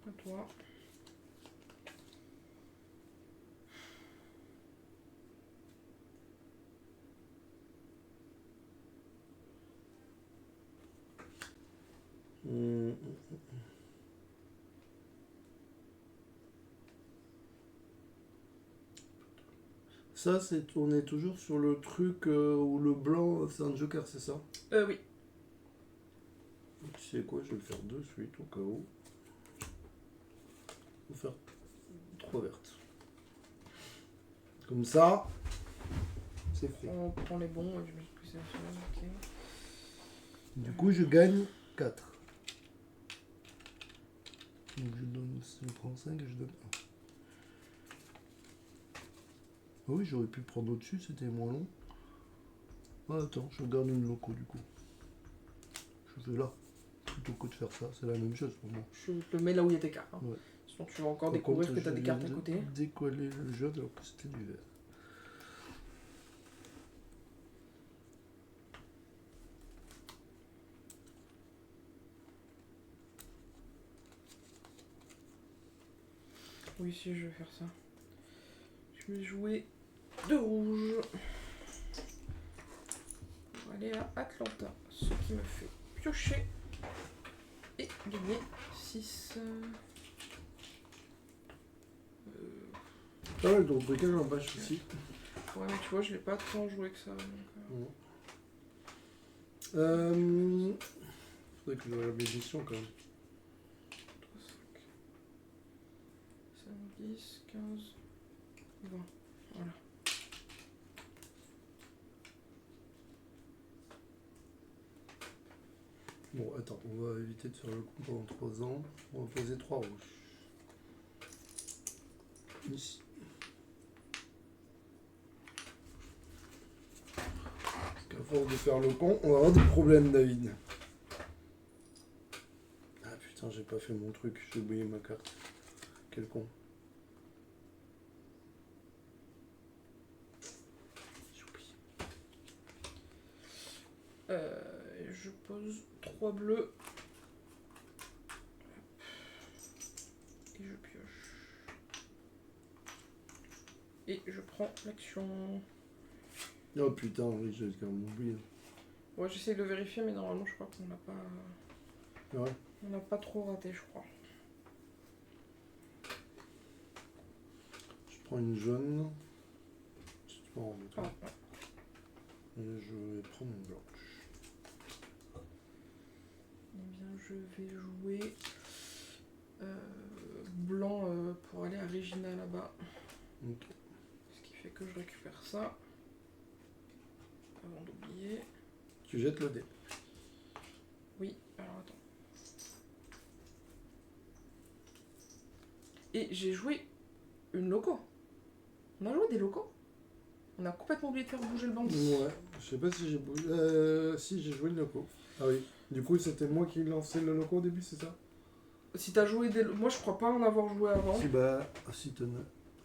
À toi. Ça, c'est on est toujours sur le truc où le blanc c'est un joker, c'est ça? Oui. Tu sais quoi, je vais le faire de suite au cas où. On va faire 3 vertes. Comme ça, c'est fait. On prend les bons, je me suis poussé à faire. Ok. Du coup, je gagne 4. Donc je prends 5 et je donne 1. Ah oui, j'aurais pu prendre au-dessus, c'était moins long. Ah, attends, je garde une loco du coup. Je fais là. Plutôt que de faire ça, c'est la même chose pour moi. Je te le mets là où il y a tes cartes. Hein. Ouais. Sinon, tu vas encore Par découvrir contre, que tu as des cartes à côté. Décoller le jaune alors que c'était du vert. Oui, si, je vais faire ça. Je vais jouer 2 rouges. On va aller à Atlanta, ce qui me fait piocher et gagner 6. Ah ouais, donc briquet en bâche aussi. Ouais, mais tu vois, je l'ai pas tant joué que ça. Donc, faudrait que je regarde mes missions quand même. 5, 10, 15, 20. Voilà. Bon, attends, on va éviter de faire le coup pendant 3 ans. On va poser 3 rouges. Ici. Parce qu'à force de faire le con, on va avoir des problèmes, David. Ah putain, j'ai pas fait mon truc, j'ai oublié ma carte. Quel con. J'ai oublié. Je pose 3 bleus. Et je pioche. Et je prends l'action. Oh putain, oui, j'ai quand même oublié. Ouais, j'essaie de vérifier, mais normalement, je crois qu'on n'a pas... Ouais. On n'a pas trop raté, je crois. prends une jaune. Si tu peux en remettre. Ah, ouais. Et je vais prendre une blanche. Eh bien, je vais jouer blanc pour aller à Regina là-bas. Ok. Ce qui fait que je récupère ça. Avant d'oublier. Tu jettes le dé. Oui, alors attends. Et j'ai joué une loco. On a joué des locaux. On a complètement oublié de faire bouger le bandit. Ouais, je sais pas si j'ai bougé. Si, j'ai joué le loco. Ah oui. Du coup, c'était moi qui lançais le loco au début, c'est ça? Si t'as joué des... Moi, je crois pas en avoir joué avant. Si, bah. Ah, si,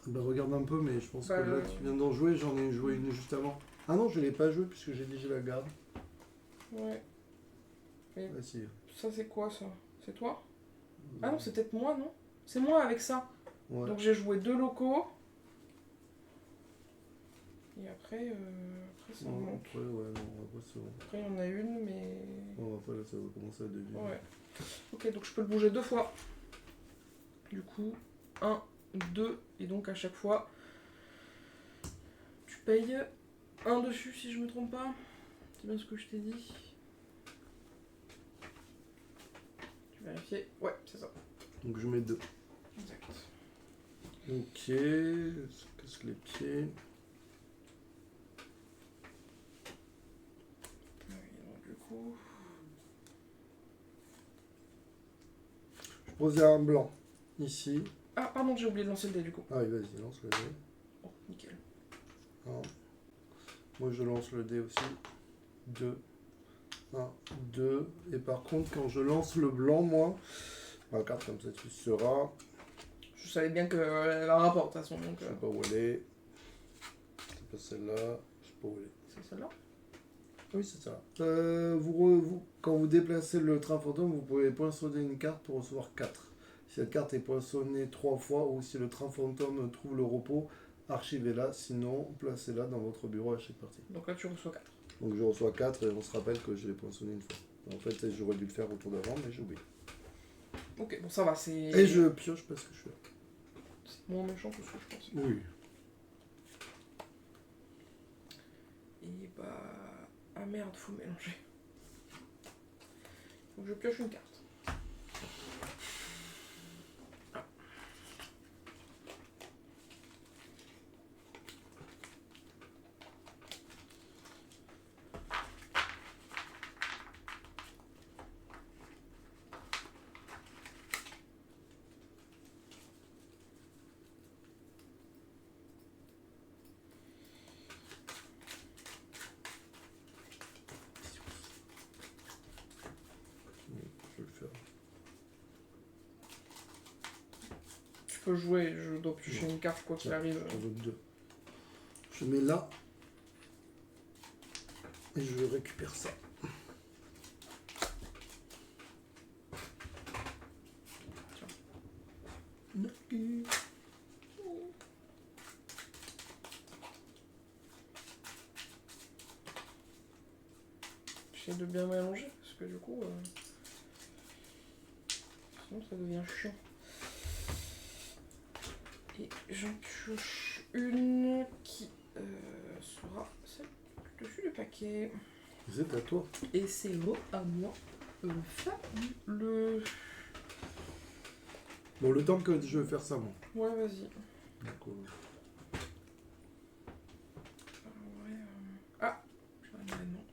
bah, regarde un peu, mais je pense Bah, que là, tu viens d'en jouer, j'en ai joué une juste avant. Ah non, je l'ai pas joué puisque j'ai dit je la garde. Ouais. Mais Ah, si. ça, c'est quoi, ça? C'est toi? Ah non, c'est peut-être moi, non? C'est moi avec ça. Ouais. Donc, j'ai joué 2 locaux. Et après, ça Non, monte. après, ouais, non, après, c'est bon. Après, il y en a une, mais... Bon, après, là, ça va commencer à devenir. Ouais. Ok, donc je peux le bouger 2 fois. Du coup, 1, 2, et donc à chaque fois, tu payes 1 dessus si je me trompe pas. C'est bien ce que je t'ai dit. Tu vérifies? Ouais, c'est ça. Donc, je mets 2. Exact. Ok, je casse les pieds. Oui, donc du coup... Je posais un blanc ici. Ah, pardon, j'ai oublié de lancer le dé du coup. Ah oui, vas-y, lance le dé. Oh, nickel. 1. Moi, je lance le dé aussi. 2. 1, 2. Et par contre, quand je lance le blanc, moi, ma carte comme ça, tu seras. Je savais bien qu'elle a un rapport de toute façon, donc... Je sais pas où elle est. C'est pas celle-là. Je sais pas où elle est. C'est celle-là? Oui, c'est ça. Quand vous déplacez le train fantôme, vous pouvez poinçonner une carte pour recevoir 4. Si cette carte est poinçonnée 3 fois ou si le train fantôme trouve le repos, archivez-la. Sinon, placez-la dans votre bureau à chaque partie. Donc là, tu reçois 4. Donc je reçois 4 et on se rappelle que je l'ai poinçonné une fois. En fait, j'aurais dû le faire au tour d'avant, mais j'ai oublié. Ok, bon, ça va, c'est... Et je pioche parce que je suis là. C'est moins méchant que ce que je pensais. Oui. Et bah... Ah merde, faut mélanger. Donc je pioche une carte. Je vais le faire. Tu peux jouer, je dois piocher une carte quoi qu'il arrive. J'en veux 2. Je mets là. Et je récupère ça. Tiens. J'essaie de bien mélanger, parce que du coup... sinon ça devient chiant. Et j'en pioche une qui sera celle dessus du paquet. C'est à toi. Et c'est à moi. Fabuleux. Bon, le temps que je vais faire ça, moi. Ouais, vas-y. D'accord. Ah, j'ai un événement.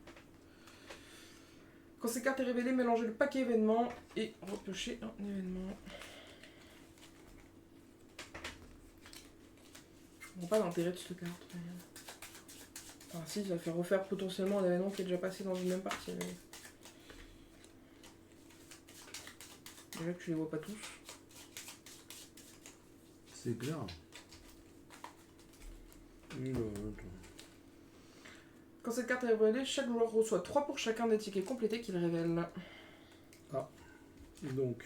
Quand cette carte est révélée, mélangez le paquet événement et repiocher un événement. Je comprends pas l'intérêt de cette carte. Enfin, si, ça fait refaire potentiellement un événement qui est déjà passé dans une même partie. Mais... déjà que tu les vois pas tous. C'est clair. Quand cette carte est révélée, chaque joueur reçoit 3 pour chacun des tickets complétés qu'il révèle. Ah. Donc.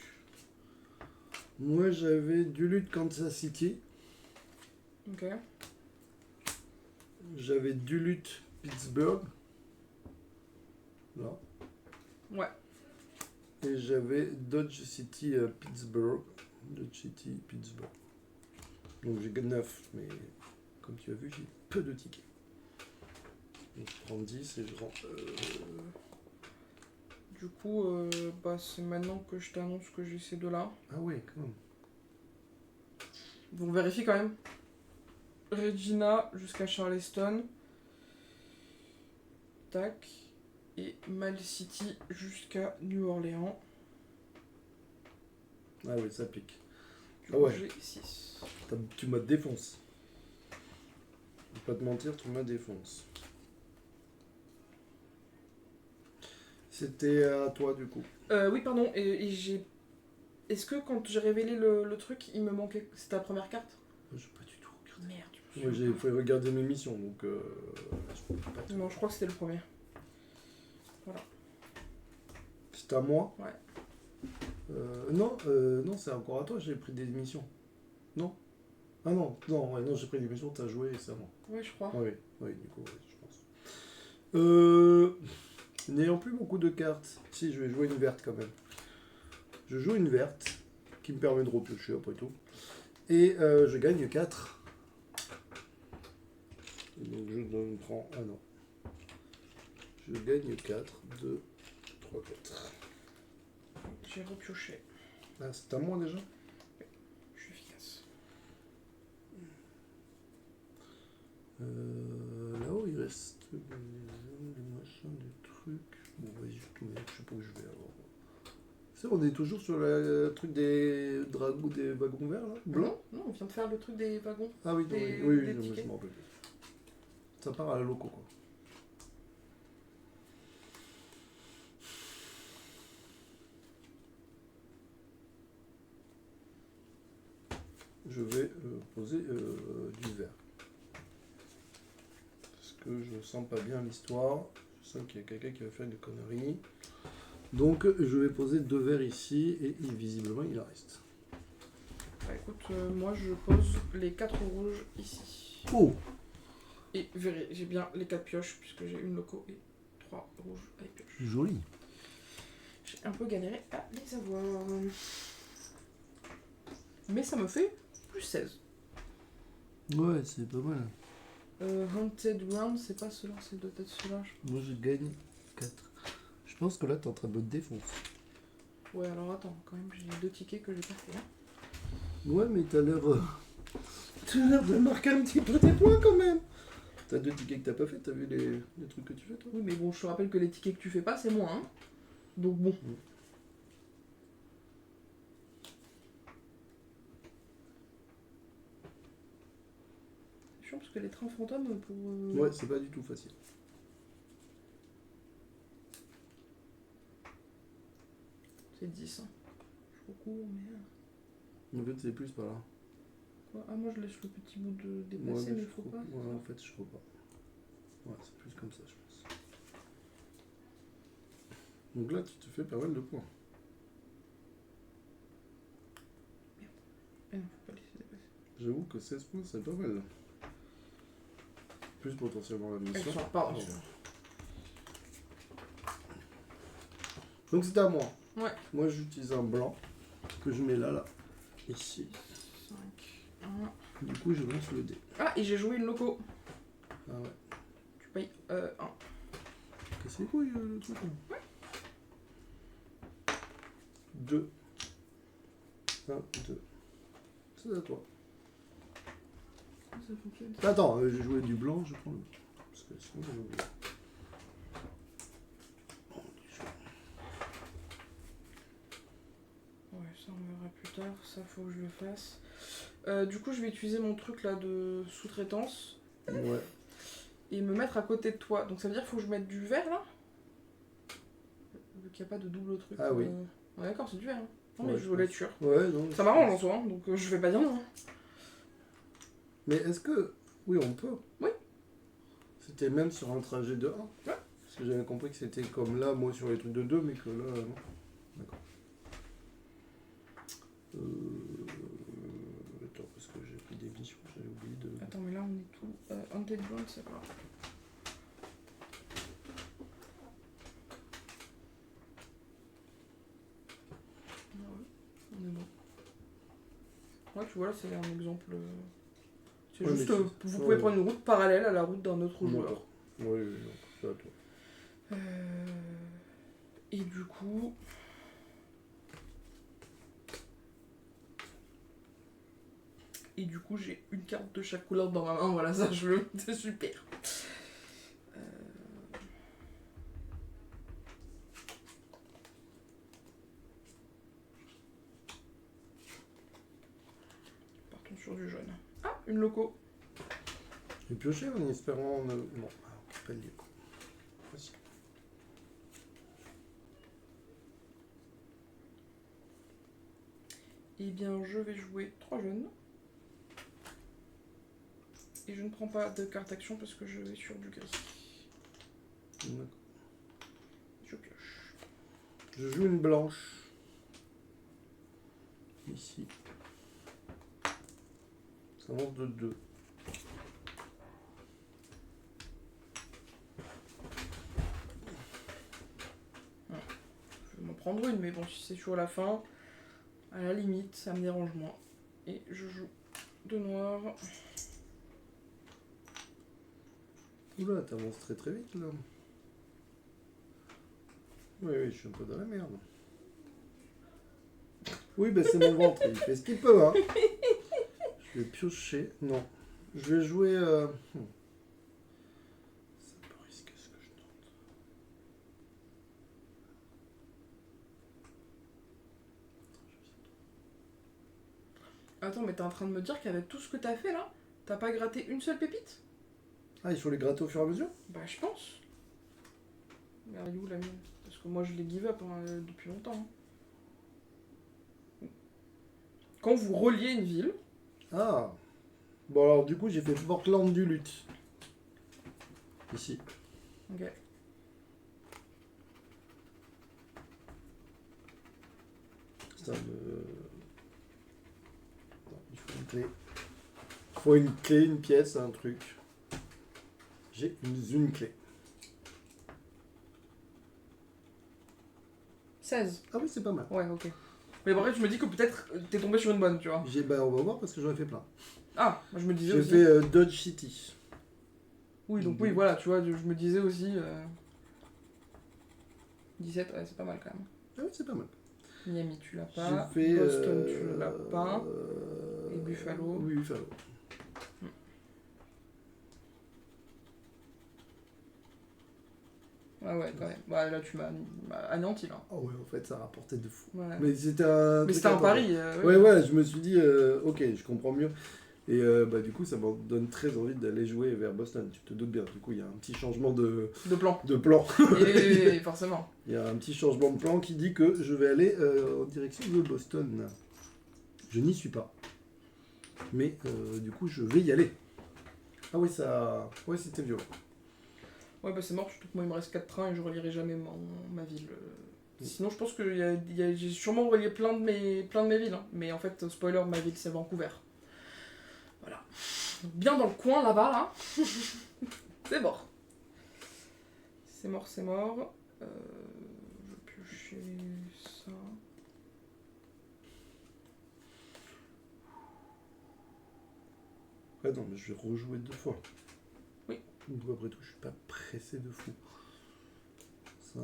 Moi, j'avais Duluth, Kansas City. Ok. J'avais Duluth, Pittsburgh. Là. Ouais. Et j'avais Dodge City, Pittsburgh. Dodge City, Pittsburgh. Donc j'ai 9, mais comme tu as vu, j'ai peu de tickets. Donc je prends 10 et je rends... Du coup, c'est maintenant que je t'annonce que j'ai ces deux-là. Ah ouais, quand même. Donc vérifie quand même. Regina jusqu'à Charleston. Tac. Et Mal City jusqu'à New Orleans. Ah oui, ça pique. Du Ah coup, ouais. j'ai 6. Tu m'as défoncé. Je vais pas te mentir, tu m'as défoncé. C'était à toi du coup. Oui, pardon. Et j'ai... Est-ce que quand j'ai révélé le truc, il me manquait... C'était la première carte? Je pas du tout regardé. Merde. Moi j'ai fait regarder mes missions, donc je peux pas Non, je crois que c'était le premier. Voilà. C'était à moi? Ouais. Non, c'est encore à toi, j'ai pris des missions. Non? Ah non, j'ai pris des missions, t'as joué et c'est à moi. Ouais, je crois. Oui, du coup, je pense. N'ayant plus beaucoup de cartes, si je vais jouer une verte quand même. Je joue une verte, qui me permet de repiocher après tout. Et je gagne 4. Donc je prends... Ah non. Je gagne 4, 2, 3, 4. J'ai repioché. Ah, c'est à moi déjà? Je suis efficace. Là-haut, il reste des machins, des trucs. Bon, vas-y, je sais pas où je vais alors. C'est, on est toujours sur le truc des dragons, des wagons verts là? Blancs? Non, on vient de faire le truc des wagons. Ah oui, des je tickets. m'en rappelle. Ça part à la loco quoi. Je vais poser du vert. Parce que je sens pas bien l'histoire. Je sens qu'il y a quelqu'un qui va faire des conneries. Donc je vais poser 2 verts ici et visiblement il en reste. Bah écoute, moi je pose les 4 rouges ici. Oh! Et j'ai bien les 4 pioches puisque j'ai une loco et 3 rouges avec pioche. Joli. J'ai un peu galéré à les avoir. Mais ça me fait plus 16. Ouais, c'est pas mal. Haunted Round, c'est pas cela, c'est doit être cela. Moi je gagne 4. Je pense que là t'es en train de me défoncer. Ouais, alors attends, quand même, j'ai 2 tickets que j'ai pas fait. Hein. Ouais, mais t'as l'air de marquer un petit peu tes points quand même. T'as 2 tickets que t'as pas fait, t'as vu les trucs que tu fais toi? Oui, mais bon, je te rappelle que les tickets que tu fais pas, c'est moi. Hein. Donc bon. C'est chiant parce que les trains fantômes pour. Ouais, c'est pas du tout facile. C'est 10. Hein. Je recours, mais. En fait, c'est plus par là. Quoi? Ah, moi je laisse le petit bout de déplacer, mais il faut pas. Ouais, en fait, je trouve pas. Ouais, c'est plus comme ça, je pense. Donc là, tu te fais pas mal de points. Eh non, faut pas laisser dépasser. J'avoue que 16 points, c'est pas mal. Plus potentiellement la mission. Pardon. Donc c'est à moi. Ouais. Moi, j'utilise un blanc que je mets là, ici. 5, 1. Du coup, je lance le dé. Ah, et j'ai joué une loco. Ah ouais. Tu payes 1. Qu'est-ce que c'est quoi le truc là? Ouais. 2. 1, 2. C'est à toi. Ça fonctionne. Attends, j'ai joué du blanc, je prends le. Parce que sinon, j'avais oublié. Ouais, ça on verra plus tard, ça faut que je le fasse. Du coup, je vais utiliser mon truc là de sous-traitance. Ouais. Et me mettre à côté de toi. Donc ça veut dire qu'il faut que je mette du vert là? Vu qu'il n'y a pas de double truc. Ah oui. Ouais, d'accord, c'est du vert. Hein. Non, Ouais, mais je voulais être sûr. Ouais, non. Ça m'arrange en soi, hein, donc je vais pas dire non. Hein. Mais est-ce que. Oui, on peut. Oui. C'était même sur un trajet de 1. Ouais. Parce que j'avais compris que c'était comme là, moi sur les trucs de 2, mais que là, non. D'accord. Attends, parce que j'ai pris des missions, j'avais oublié de. Attends, mais là on est tout. Haunted Ground, c'est pas. On est bon. Ouais, tu tu vois, là, c'est un exemple. C'est Ouais, juste, mais vous pouvez prendre une route parallèle à la route d'un autre joueur. D'accord. Oui, c'est à toi. Et du coup... j'ai une carte de chaque couleur dans ma main, voilà, ça, je le... C'est super. Partons sur du jaune. Ah, une loco. J'ai pioché en espérant... Non, pas lié. Voici. Eh bien, je vais jouer 3 jaunes. Et je ne prends pas de carte action parce que je vais sur du gris. D'accord. Je pioche. Je joue une blanche. Ici. Ça avance de 2. Je vais m'en prendre une, mais bon, si c'est sur la fin, à la limite, ça me dérange moins. Et je joue 2 noirs. Oula, t'avances très très vite là. Oui, je suis un peu dans la merde. Oui, bah c'est mon ventre, il fait ce qu'il peut, hein. Je vais piocher. Non. Je vais jouer... C'est un peu risqué ce que je tente. Attends, mais t'es en train de me dire qu'avec tout ce que t'as fait là, t'as pas gratté une seule pépite? Ah, il faut les gratter au fur et à mesure? Bah, je pense. Mais elle est où la mienne? Parce que moi je l'ai give up depuis longtemps. Hein. Quand vous reliez une ville. Ah. Bon alors du coup j'ai fait Portland du lutte. Ici. Ok. Ça me... Non, il faut une clé. Il faut une clé, une pièce, un truc. J'ai une clé. 16. Ah oui, c'est pas mal. Ouais, ok. Mais après, je me dis que peut-être t'es tombé sur une bonne, tu vois. On va voir parce que j'en ai fait plein. Ah, moi je me disais J'ai aussi. fait Dodge City. Oui, donc oui, voilà, tu vois, je me disais aussi. 17, ouais, c'est pas mal quand même. Ah oui, c'est pas mal. Miami, tu l'as pas. J'ai fait Boston, tu l'as pas. Et Buffalo. Oui, Buffalo. Ah ouais, quand même. Bah, là, tu m'as anéanti, là. Ah ouais, en fait, ça rapportait de fou. Ouais. Mais c'était un pari. Ouais, je me suis dit, ok, je comprends mieux. Et bah, du coup, ça me donne très envie d'aller jouer vers Boston. Tu te doutes bien, du coup, il y a un petit changement de plan. Et forcément. Il y a un petit changement de plan qui dit que je vais aller en direction de Boston. Je n'y suis pas. Mais du coup, je vais y aller. Ah oui, ça... Ouais, c'était violent. Ouais, bah c'est mort, surtout que moi il me reste 4 trains et je relierai jamais ma ville. Sinon, je pense que j'ai sûrement relié plein de mes villes. Hein. Mais en fait, spoiler, ma ville c'est Vancouver. Voilà. Bien dans le coin là-bas, là. C'est mort. C'est mort, c'est mort. Je vais piocher ça. Ouais, non, mais je vais rejouer 2 fois. Oui. Donc après tout, je suis pas pressé de fou. Ça,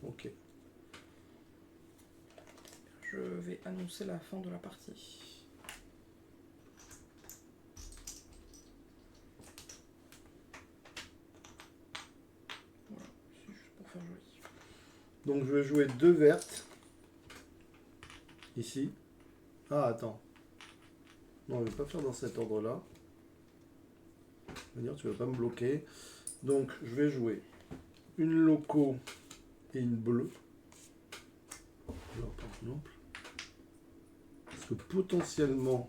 ok. Je vais annoncer la fin de la partie. Voilà, c'est juste pour faire joli. Donc je vais jouer 2 vertes. Ici. Ah, attends. Non, je vais pas faire dans cet ordre-là. Je veux dire, tu vas pas me bloquer. Donc je vais jouer une loco et une bleue. Alors, par exemple. Parce que potentiellement...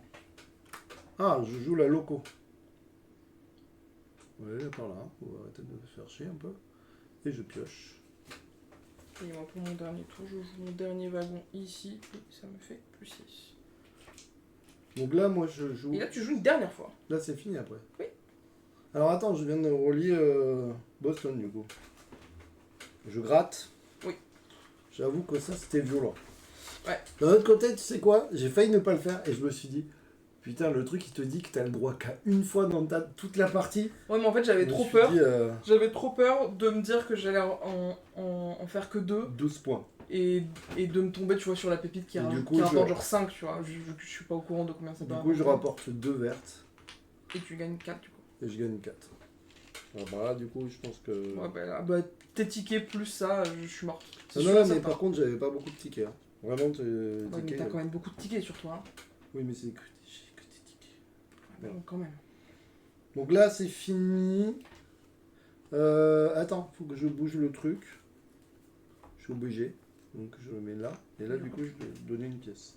Ah, je joue la loco. Ouais, par là. On va arrêter de me faire chier un peu. Et je pioche. Et moi, pour mon dernier tour, je joue mon dernier wagon ici. Et ça me fait plus 6. Donc là, moi, je joue... Et là, tu joues une dernière fois. Là, c'est fini après. Oui. Alors attends, je viens de relier Boston, du coup. Je gratte. Oui. J'avoue que ça, c'était violent. Ouais. D'un autre côté, tu sais quoi? J'ai failli ne pas le faire et je me suis dit, putain, le truc, il te dit que t'as le droit qu'à une fois dans toute la partie. Ouais, mais en fait, j'avais Je me trop suis peur. dit, J'avais trop peur de me dire que j'allais en faire que 2 12 points. et de me tomber, tu vois, sur la pépite qui, Et du coup, qui rapporte genre 5, tu vois. Je suis pas au courant de combien ça Du peut coup, je rapporter. rapporte 2 vertes Et tu gagnes 4, du coup. et je gagne 4. Alors, bah là, du coup, je pense que. Ouais, bah là, tes tickets plus ça, je suis morte. C'est Non, sûr non, et mais certain. par contre, j'avais pas beaucoup de tickets. Hein. Vraiment, Ouais, mais tickets. t'as quand même beaucoup de tickets sur toi. Hein. Oui, mais c'est que des tickets. Ouais, bon, quand même. Donc là, c'est fini. Attends, faut que je bouge le truc. Je suis obligé. Donc je le mets là. Et là, du coup, je vais donner une pièce.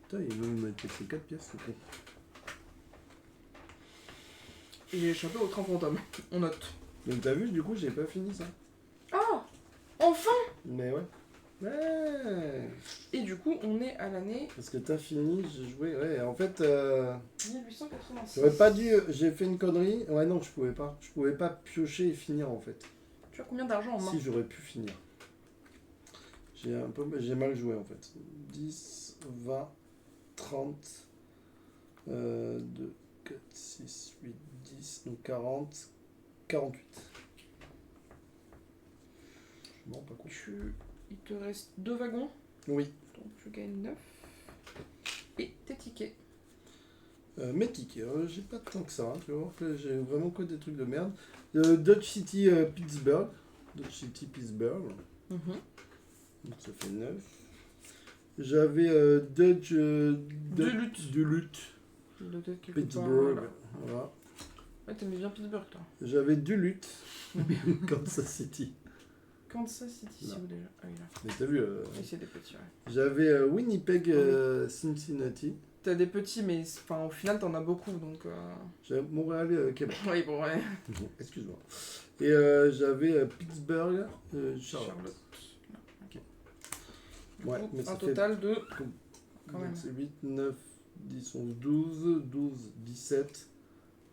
Putain, il veut me mettre ces 4 pièces, c'est con. Et j'ai échappé au train fantôme. On note. Donc t'as vu, du coup, j'ai pas fini ça. Ah, enfin. Mais ouais. Ouais. Et du coup, on est à l'année Parce que t'as fini, j'ai joué. Ouais, en fait, 1886. j'aurais pas dû. J'ai fait une connerie. Ouais, non, je pouvais pas. Je pouvais pas piocher et finir en fait. Tu as combien d'argent en main? Si, j'aurais pu finir. J'ai mal joué en fait. 10, 20, 30, 2, 4, 6, 8, 10, donc 40, 48. Bon, pas con. Il te reste 2 wagons, Oui. donc tu gagnes 9. Et tes tickets. Mes tickets, j'ai pas tant que ça, hein, tu vois. J'ai vraiment que des trucs de merde. Dodge City Pittsburgh. Dodge City Pittsburgh. Mhm. Donc ça fait 9. J'avais Dodge Duluth. Duluth. Le tête quelque part, Pittsburgh. voilà. Voilà. Ouais, t'aimais bien Pittsburgh, toi. J'avais Duluth. Kansas City. Kansas City, Non. c'est où déjà? Ah oui, là. Mais t'as vu, Oui, c'est des petits, ouais. j'avais Winnipeg Cincinnati. T'as des petits, mais au final, t'en as beaucoup, donc... J'avais Montréal Québec. Oui, bon, ouais. Excuse-moi. Et j'avais Pittsburgh Charlotte. Ok. Ouais, Donc, mais ça un fait total de... Quand donc même. c'est 8, 9, 10, 11, 12, 12, 17,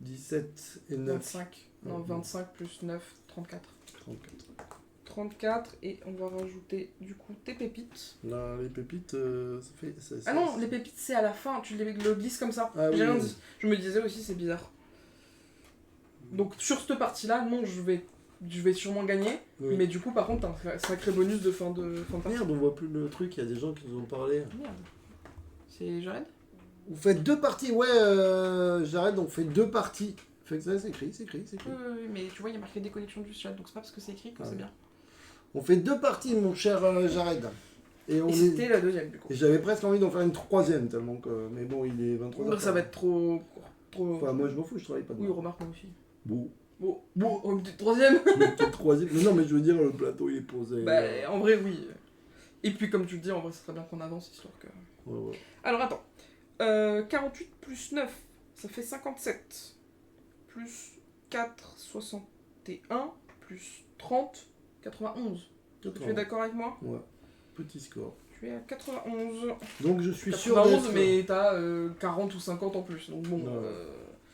17 et 9. 25. Non, 25 plus 9, 34. 34. 34, et on va rajouter, du coup, tes pépites. Là, les pépites, ça fait... Ah non, les pépites, c'est à la fin, tu le glisses comme ça. Ah oui, J'ai rien oui. dit. Je me disais aussi, c'est bizarre. Donc, sur cette partie-là, non, je vais sûrement gagner. Oui. Mais du coup, par contre, t'as un sacré bonus de fin de partie. Merde, on voit plus le truc, il y a des gens qui nous ont parlé. Merde. C'est Jared? Vous faites 2 parties, ouais, j'arrête, donc fait 2 parties. Fait que ça, c'est écrit. Oui, mais tu vois, il y a marqué déconnexion du chat, donc c'est pas parce que c'est écrit que Ah c'est ouais. bien. On fait 2 parties, mon cher Jared. Et Et c'était la deuxième, du coup. Et j'avais presque envie d'en faire une 3e, tellement que... Mais bon, il est 23h. Ça va être trop... Enfin, moi, je m'en fous, je travaille pas Oui, demain. remarque, moi aussi. Bon. Bon, oh, peut-être troisième. Peut-être 3e. Mais non, mais je veux dire, le plateau, il est posé. Bah, en vrai, oui. Et puis, comme tu le dis, en vrai, c'est très bien qu'on avance, histoire que... Ouais. Alors, attends. 48 plus 9, ça fait 57. Plus 4, 61. Plus 30, 91. Tu es d'accord avec moi? Ouais. Petit score. Tu es à 91. Donc, je suis sûr 91, d'être... mais t'as 40 ou 50 en plus. Donc bon... Ouais.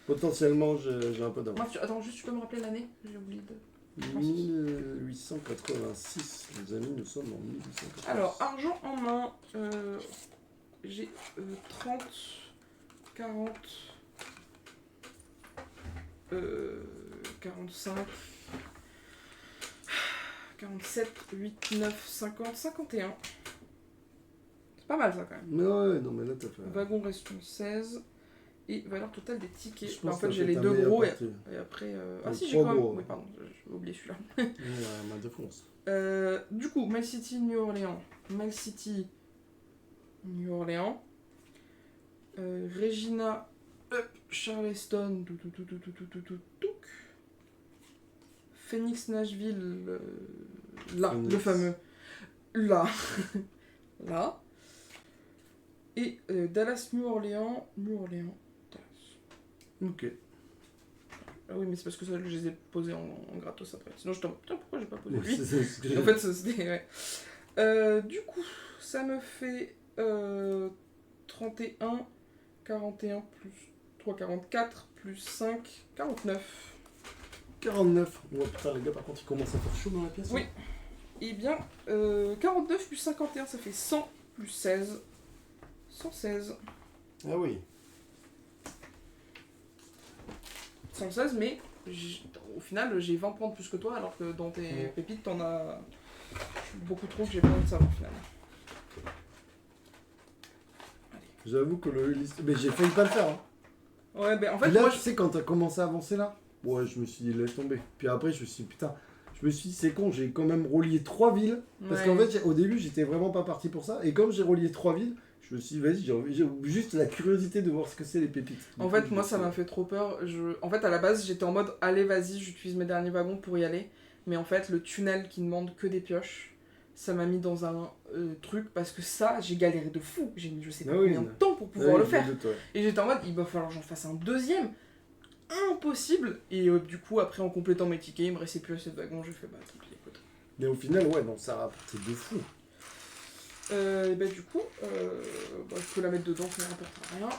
Potentiellement, j'ai un peu d'avance. Mince, attends, juste tu peux me rappeler l'année? J'ai oublié de... 1886, les amis, nous sommes en 1886. Alors, argent en main, j'ai 30, 40, 45, 47, 8, 9, 50, 51. C'est pas mal ça quand même. Ouais, non, mais là, t'as fait... Wagon restons 16. Et valeur totale des tickets. Je Bah, en pense fait, que j'ai t'as les fait 2 ta meilleure gros et partie. après. Les si, j'ai trois quand même. gros. Oui, pardon, j'ai oublié celui-là. Ouais, ma défonce. Du coup, Mal City, New Orleans. Mal City, New Orleans. Regina, Charleston. Touc. Phoenix, Nashville. Là, Phoenix. le fameux. Là. Là. Et Dallas, New Orleans. Dallas. Ok. Ah oui, mais c'est parce que ça, je les ai posés en gratos après. Sinon, je t'en... Putain, pourquoi j'ai pas posé Ouais, lui? c'est ce que j'ai... En fait, c'était... Ouais. Du coup, ça me fait 31, 41 plus 3, 44, plus 5, 49. 49. Oh putain, les gars, par contre, il commence à faire chaud dans la pièce. Oui. hein. Eh bien, 49 plus 51, ça fait 100, plus 16. 116. Ah oui. 116, mais au final, j'ai 20 points de plus que toi, alors que dans tes pépites, t'en as beaucoup trop que j'ai pas envie de savoir, finalement. J'avoue que le liste... Mais j'ai failli pas le faire. Hein. Ouais, ben en fait, là, moi... tu sais, quand t'as commencé à avancer là, ouais, je me suis dit, laisse tomber. Puis après, je me suis dit, putain, je me suis dit, c'est con, j'ai quand même relié 3 villes. Parce qu'en fait, au début, j'étais vraiment pas parti pour ça. Et comme j'ai relié 3 villes, je me suis dit, vas-y, j'ai juste la curiosité de voir ce que c'est les pépites. En fait, moi, ça m'a fait trop peur. En fait, à la base, j'étais en mode, allez, vas-y, j'utilise mes derniers wagons pour y aller. Mais en fait, le tunnel qui demande que des pioches, ça m'a mis dans un truc, parce que ça, j'ai galéré de fou. J'ai mis je sais pas combien de temps pour pouvoir le faire. Et j'étais en mode, il va falloir que j'en fasse un deuxième. Impossible. Et du coup, après, en complétant mes tickets, il me restait plus assez de wagons. J'ai fait, bah, tant pis, écoute. Mais au final, ouais, non, ça a rapporté de fou. Et bah, du coup, je peux la mettre dedans, ça ne rapportera rien.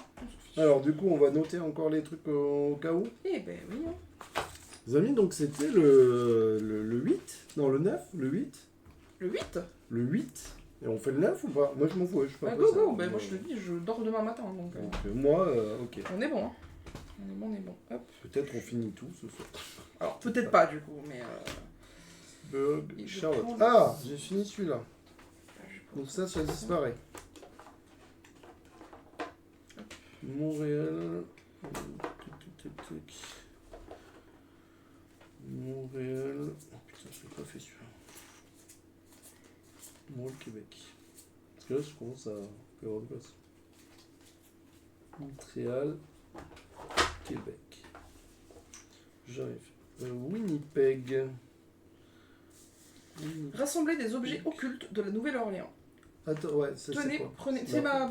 Alors, du coup, on va noter encore les trucs au cas où. Eh ben oui. Hein. Les amis, donc c'était le 8. Non, le 9, le 8. Le 8 Le 8. Et on fait le 9 ou pas? Moi, je m'en fous, je suis pas go, bah, moi je te dis, je dors demain matin. Donc, moi, ok. On est bon, hein. On est bon. Hop. Peut-être on finit tout ce soir. Alors, peut-être pas, du coup, mais... Charlotte. Ah, j'ai fini celui-là. Donc ça disparaît. Montréal. Montréal. Oh putain, je l'ai pas fait celui-là. Montréal, Québec. Parce que là, je commence à faire autre chose. Montréal, Québec. J'arrive. Winnipeg. Rassembler des objets occultes de la Nouvelle-Orléans. Attends, ouais, ça Tenez, c'est quoi? prenez... C'est ma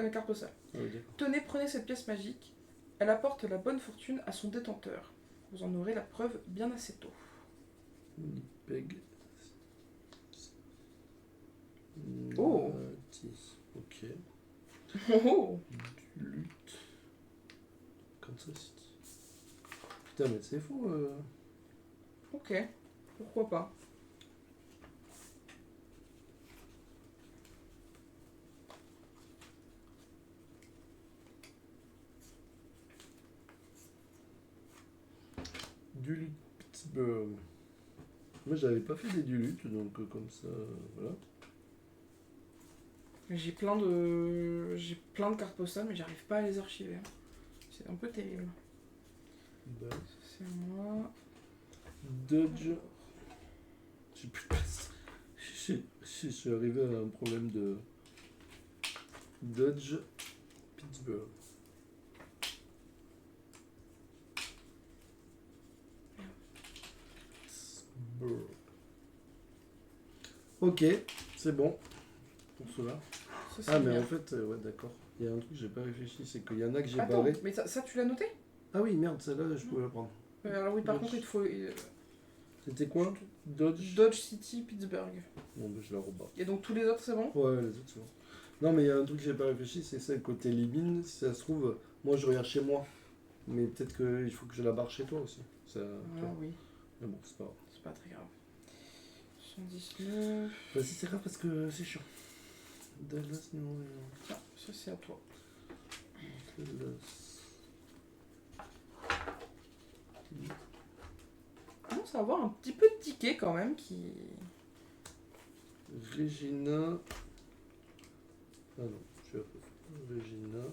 carte postale. Ah, oui, tenez, prenez cette pièce magique. Elle apporte la bonne fortune à son détenteur. Vous en aurez la preuve bien assez tôt. Winnipeg. Oh. Ok. Oh. Lutte. Kansas City. Putain, mais c'est fou. Ok. Pourquoi pas. Duluth, Pittsburgh. Moi, j'avais pas fait des Duluth, donc comme ça, voilà. J'ai plein de cartes postales, mais j'arrive pas à les archiver. C'est un peu terrible. Bah. C'est moi. Dodge. J'ai plus de place. Je suis arrivé à un problème de Dodge, Pittsburgh. Ok, c'est bon pour cela. Ah mais bien. En fait, ouais d'accord. Il y a un truc que j'ai pas réfléchi, c'est qu'il y en a que j'ai barré. Mais ça tu l'as noté? Ah oui merde, celle-là je pouvais la prendre. Alors oui, par Dodge. contre il te faut... C'était quoi? Dodge City, Pittsburgh. Bon ben je la rebats. Et donc tous les autres c'est bon? Ouais, les autres c'est bon. Non mais il y a un truc que j'ai pas réfléchi, c'est ça, le côté Libine, si ça se trouve, moi je regarde chez moi. Mais peut-être qu'il faut que je la barre chez toi aussi. Ça, oui. Mais bon, c'est pas grave. C'est pas très grave. 119... Vas-y, c'est grave parce que c'est chiant. Dallas, non, Tiens, ça c'est à toi. Dallas. On commence à avoir un petit peu de tickets quand même qui... Regina. Ah non, je suis à peu. Regina.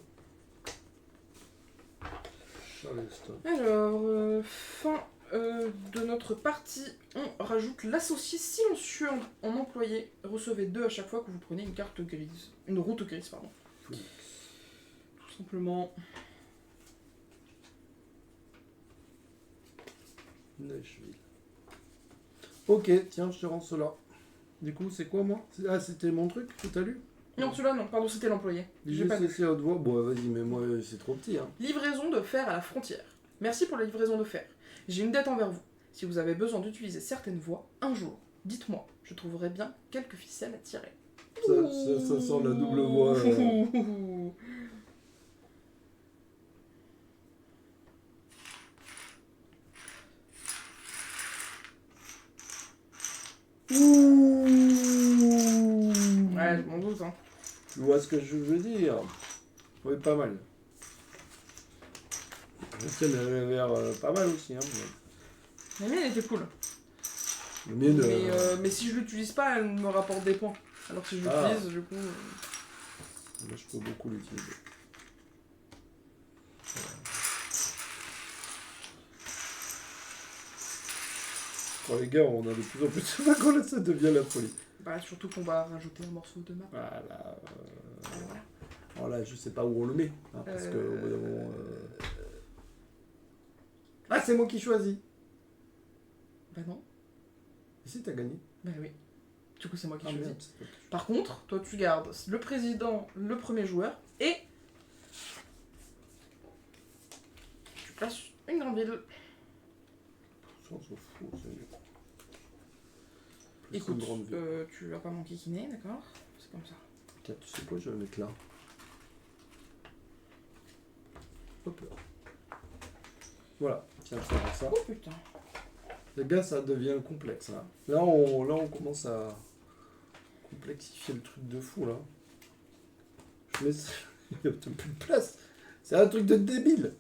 Charleston. Alors, fin de notre partie, on rajoute l'associé silencieux en employé. Recevez 2 à chaque fois que vous prenez une carte grise. Une route grise, pardon. Phoenix. Tout simplement. Nashville. Ok, tiens, je te rends cela. Du coup, c'est quoi moi? Ah, c'était mon truc que t'as lu? Non, celui-là, non, pardon, c'était l'employé. J'ai pas c'est haute voix. Bon, vas-y, mais moi, c'est trop petit. Hein. Livraison de fer à la frontière. Merci pour la livraison de fer. J'ai une dette envers vous. Si vous avez besoin d'utiliser certaines voies, un jour, dites-moi, je trouverai bien quelques ficelles à tirer. Ça sent la double voix. Ouais, je m'en doute, hein. Tu vois ce que je veux dire? Oui, pas mal. La tienne, elle avait l'air pas mal aussi. Hein, La mienne était cool. Le mienne, Mais si je l'utilise pas, elle me rapporte des points. Alors que si je l'utilise, du coup... Là, je peux beaucoup l'utiliser. Bon, les gars, on a de plus en plus de wagons, là, ça devient la folie. Bah, surtout qu'on va rajouter un morceau de map. Voilà. Voilà. Alors là, je sais pas où on le met. Hein, parce que au bout d'un moment. Ah, c'est moi qui choisis. Bah non. Et si t'as gagné? Bah oui. Du coup, c'est moi qui choisis. Merde. Par contre, toi, tu gardes le président, le premier joueur, et... tu places une grande ville. Ça, on s'en fout, c'est mieux. Plus Écoute, une grande ville. tu vas pas m'enquiquiner, d'accord? C'est comme ça. Tiens, tu sais quoi, je vais le mettre là. Hop là. Voilà, tiens, ça va ça. Oh putain. Les gars, ça devient complexe là. Là, on commence à complexifier le truc de fou là. Je mets... Il n'y a plus de place. C'est un truc de débile.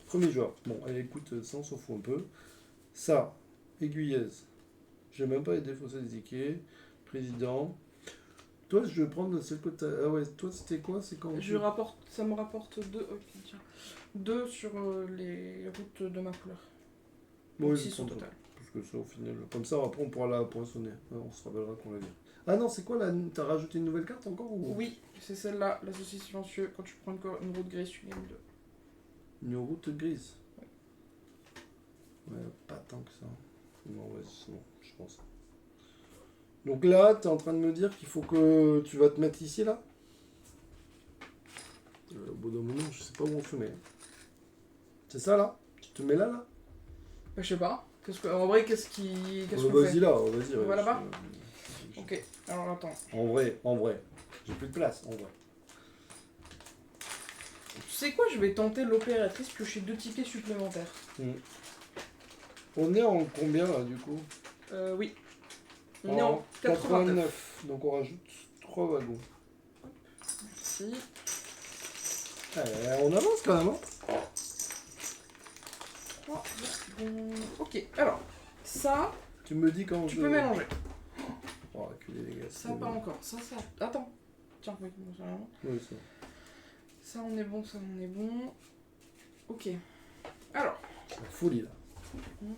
Premier joueur. Bon, allez, écoute, ça on s'en fout un peu. Ça, aiguillaise. J'ai même pas défaussé des tickets. Président. Toi, je vais prendre celle que t'as... Ah ouais, toi c'était quoi? C'est quand Ça me rapporte 2. Ok, tiens. 2 sur les routes de ma couleur. Oui, 6 au total. Parce que ça, au final, comme ça, après, on pourra la poinçonner. On se rappellera qu'on l'a dit. Ah non, c'est quoi là? T'as rajouté une nouvelle carte encore ou... Oui, c'est celle-là, la saucisse silencieux. Quand tu prends une route grise, tu gagnes 2. Une route grise. Ouais, pas tant que ça. Non, ouais, c'est bon, je pense. Donc là, t'es en train de me dire qu'il faut que tu vas te mettre ici, là? Au bout d'un moment, je sais pas où on se met. C'est ça, là? Tu te mets là, là? Bah, je sais pas. En vrai, qu'est-ce qu'on vas-y fait là, vas-y. On va là-bas. Ok, alors attends. En vrai. J'ai plus de place, en vrai. Tu sais quoi, je vais tenter l'opératrice, piocher 2 tickets supplémentaires. On est en combien, là, du coup? Oui. On est en 89. Donc on rajoute 3 wagons. Merci. On avance quand même, hein? 3 wagons. Ok, alors, ça, Tu me dis quand tu peux mélanger. Oh, reculer les gars. Ça, pas encore. Ça... Attends. Tiens, oui, bon, ça... Oui, c'est bon. Ça, on est bon, ça, on est bon. Ok. Alors. La folie, là. Mal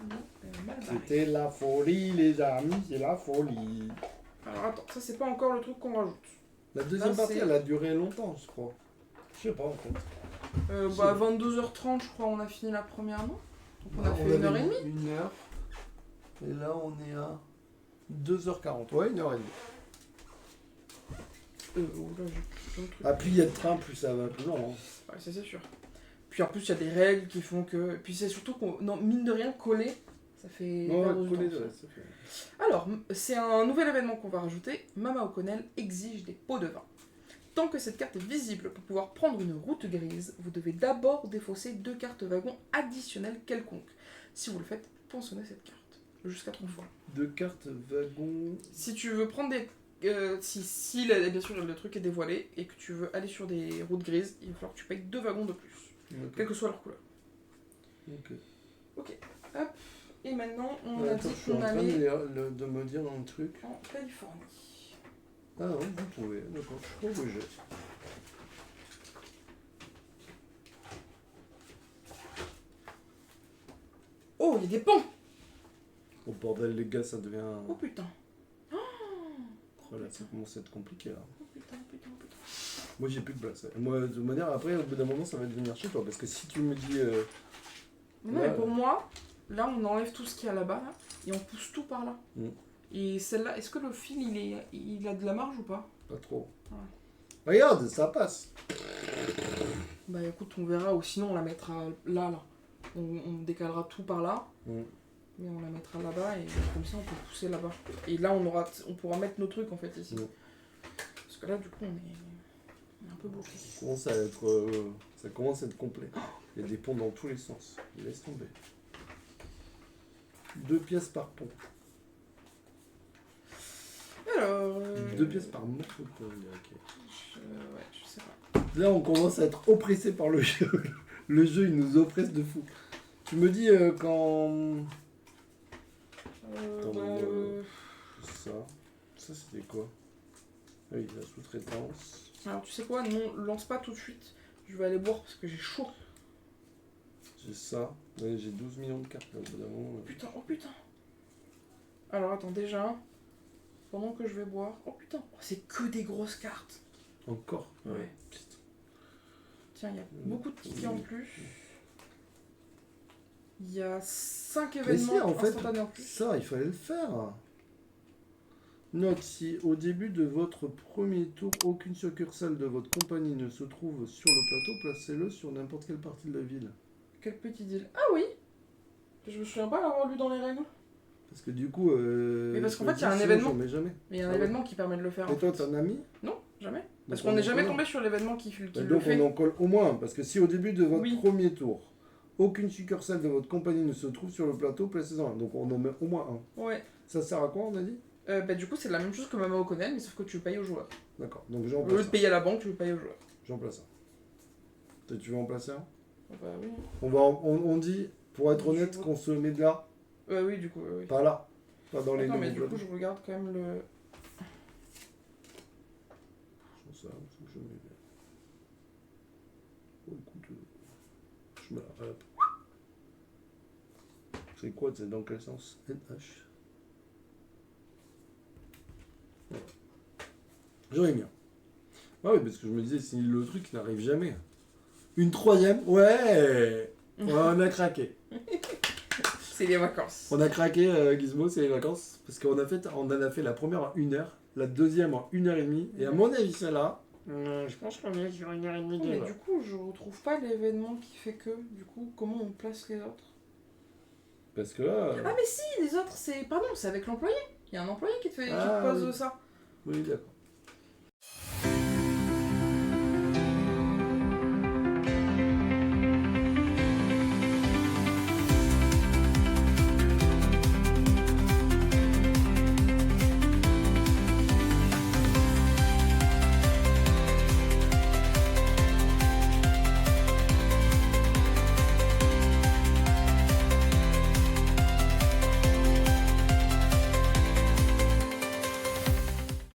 barré. C'était la folie, les amis, c'est la folie. Alors, attends, ça, c'est pas encore le truc qu'on rajoute. La deuxième Là, partie, elle a duré longtemps, je crois. Je sais pas, en fait. Bah, 22h30, je crois, on a fini la première, non? Donc, on a fait 1h30. 1h. Et là, on est à 2h40. Ouais, 1h30. Ah, plus il y a de train, plus ça va plus long. Hein. Ouais, ça c'est sûr. Puis en plus, il y a des règles qui font que. Puis c'est surtout qu'on. Non, mine de rien, coller, ça fait. Ouais, coller, ça fait. Alors, c'est un nouvel événement qu'on va rajouter. Mama O'Connell exige des pots de vin. Tant que cette carte est visible pour pouvoir prendre une route grise, vous devez d'abord défausser 2 cartes wagons additionnelles quelconques. Si vous le faites, poinçonnez cette carte. Jusqu'à 3 fois. 2 cartes wagons. Si tu veux prendre des. Si bien sûr le truc est dévoilé et que tu veux aller sur des routes grises, il va falloir que tu payes 2 wagons de plus. Okay. Quelle que soit leur couleur. Ok. Hop. Et maintenant, on a dit qu'on allait. Je suis en train de me dire un truc. En Californie. Ah non, vous pouvez. D'accord, je suis pas obligé. Oh, il y a des ponts! Oh bordel, les gars, ça devient. Oh putain! Oh là, ça commence à être compliqué là. Oh putain. Moi j'ai plus de place. Moi de toute manière après au bout d'un moment ça va devenir chez toi parce que si tu me dis. Non mais pour moi, là on enlève tout ce qu'il y a là-bas là, et on pousse tout par là. Et celle-là, est-ce que le fil il a de la marge ou pas? Pas trop. Ouais. Regarde, ça passe. Bah écoute, on verra ou sinon on la mettra là. On décalera tout par là. Mais on la mettra là-bas et comme ça on peut pousser là-bas. Et là on pourra mettre nos trucs en fait ici. Parce que là du coup on est un peu bloqué. Ça commence à être complet. Il y a des ponts dans tous les sens. Laisse tomber. 2 pièces par pont. Alors, 2 pièces par morceau de poterie, ok. Ouais, je sais pas. Là, on commence à être oppressé par le jeu. Le jeu, il nous oppresse de fou. Tu me dis quand... Ça c'était quoi? Ah oui, la sous-traitance. Alors tu sais quoi, non, lance pas tout de suite. Je vais aller boire parce que j'ai chaud. J'ai ça. Ouais, j'ai 12 millions de cartes là, évidemment. Oh putain. Alors attends, déjà, pendant que je vais boire... Oh putain, c'est que des grosses cartes. Encore? Ouais. Putain. Tiens, il y a beaucoup de tickets en plus. Il y a 5 événements instantanés en plus. Ça, il fallait le faire. Note, si au début de votre premier tour, aucune succursale de votre compagnie ne se trouve sur le plateau, placez-le sur n'importe quelle partie de la ville. Quel petit deal. Ah oui. Je me souviens pas l'avoir lu dans les règles. Parce que du coup... mais parce qu'en fait, il y a un événement. Mais il y a un événement qui permet de le faire. Et toi, t'en as mis? Non, jamais. Parce qu'on n'est jamais tombé sur l'événement qui le fait. Donc on en colle au moins, parce que si au début de votre premier tour, aucune succursale de votre compagnie ne se trouve sur le plateau, placez-en un. Donc on en met au moins un. Ouais. Ça sert à quoi, on a dit? Du coup, c'est la même chose que Mama O'Connell, mais sauf que tu payes aux joueurs. D'accord, donc j'en place. Au lieu de payer à la banque, tu veux payer aux joueurs. J'en place un. Tu veux en placer un? Bah oui. On dit, pour être honnête, qu'on se met de là. Oui, du coup, oui. Pas là. Pas dans les... Non, mais du coup, je regarde quand même le... Ça, je mets... Oh, écoute, je mets la... Hop. C'est quoi? C'est dans quel sens? NH. Voilà. J'aurais bien. Ah oui, parce que je me disais, si le truc n'arrive jamais. Une troisième? Ouais, on a craqué. C'est les vacances. On a craqué, Gizmo, c'est les vacances. Parce qu'on en a fait la première en 1 heure, la deuxième en 1h30. Et à mon avis, celle-là, je pense qu'on est sur 1h30. Mais du coup, je retrouve pas l'événement qui fait que. Du coup, comment on place les autres? Parce que là... Ah mais si, les autres, c'est... Pardon, c'est avec l'employé. Il y a un employé qui te pose ça. Oui, d'accord.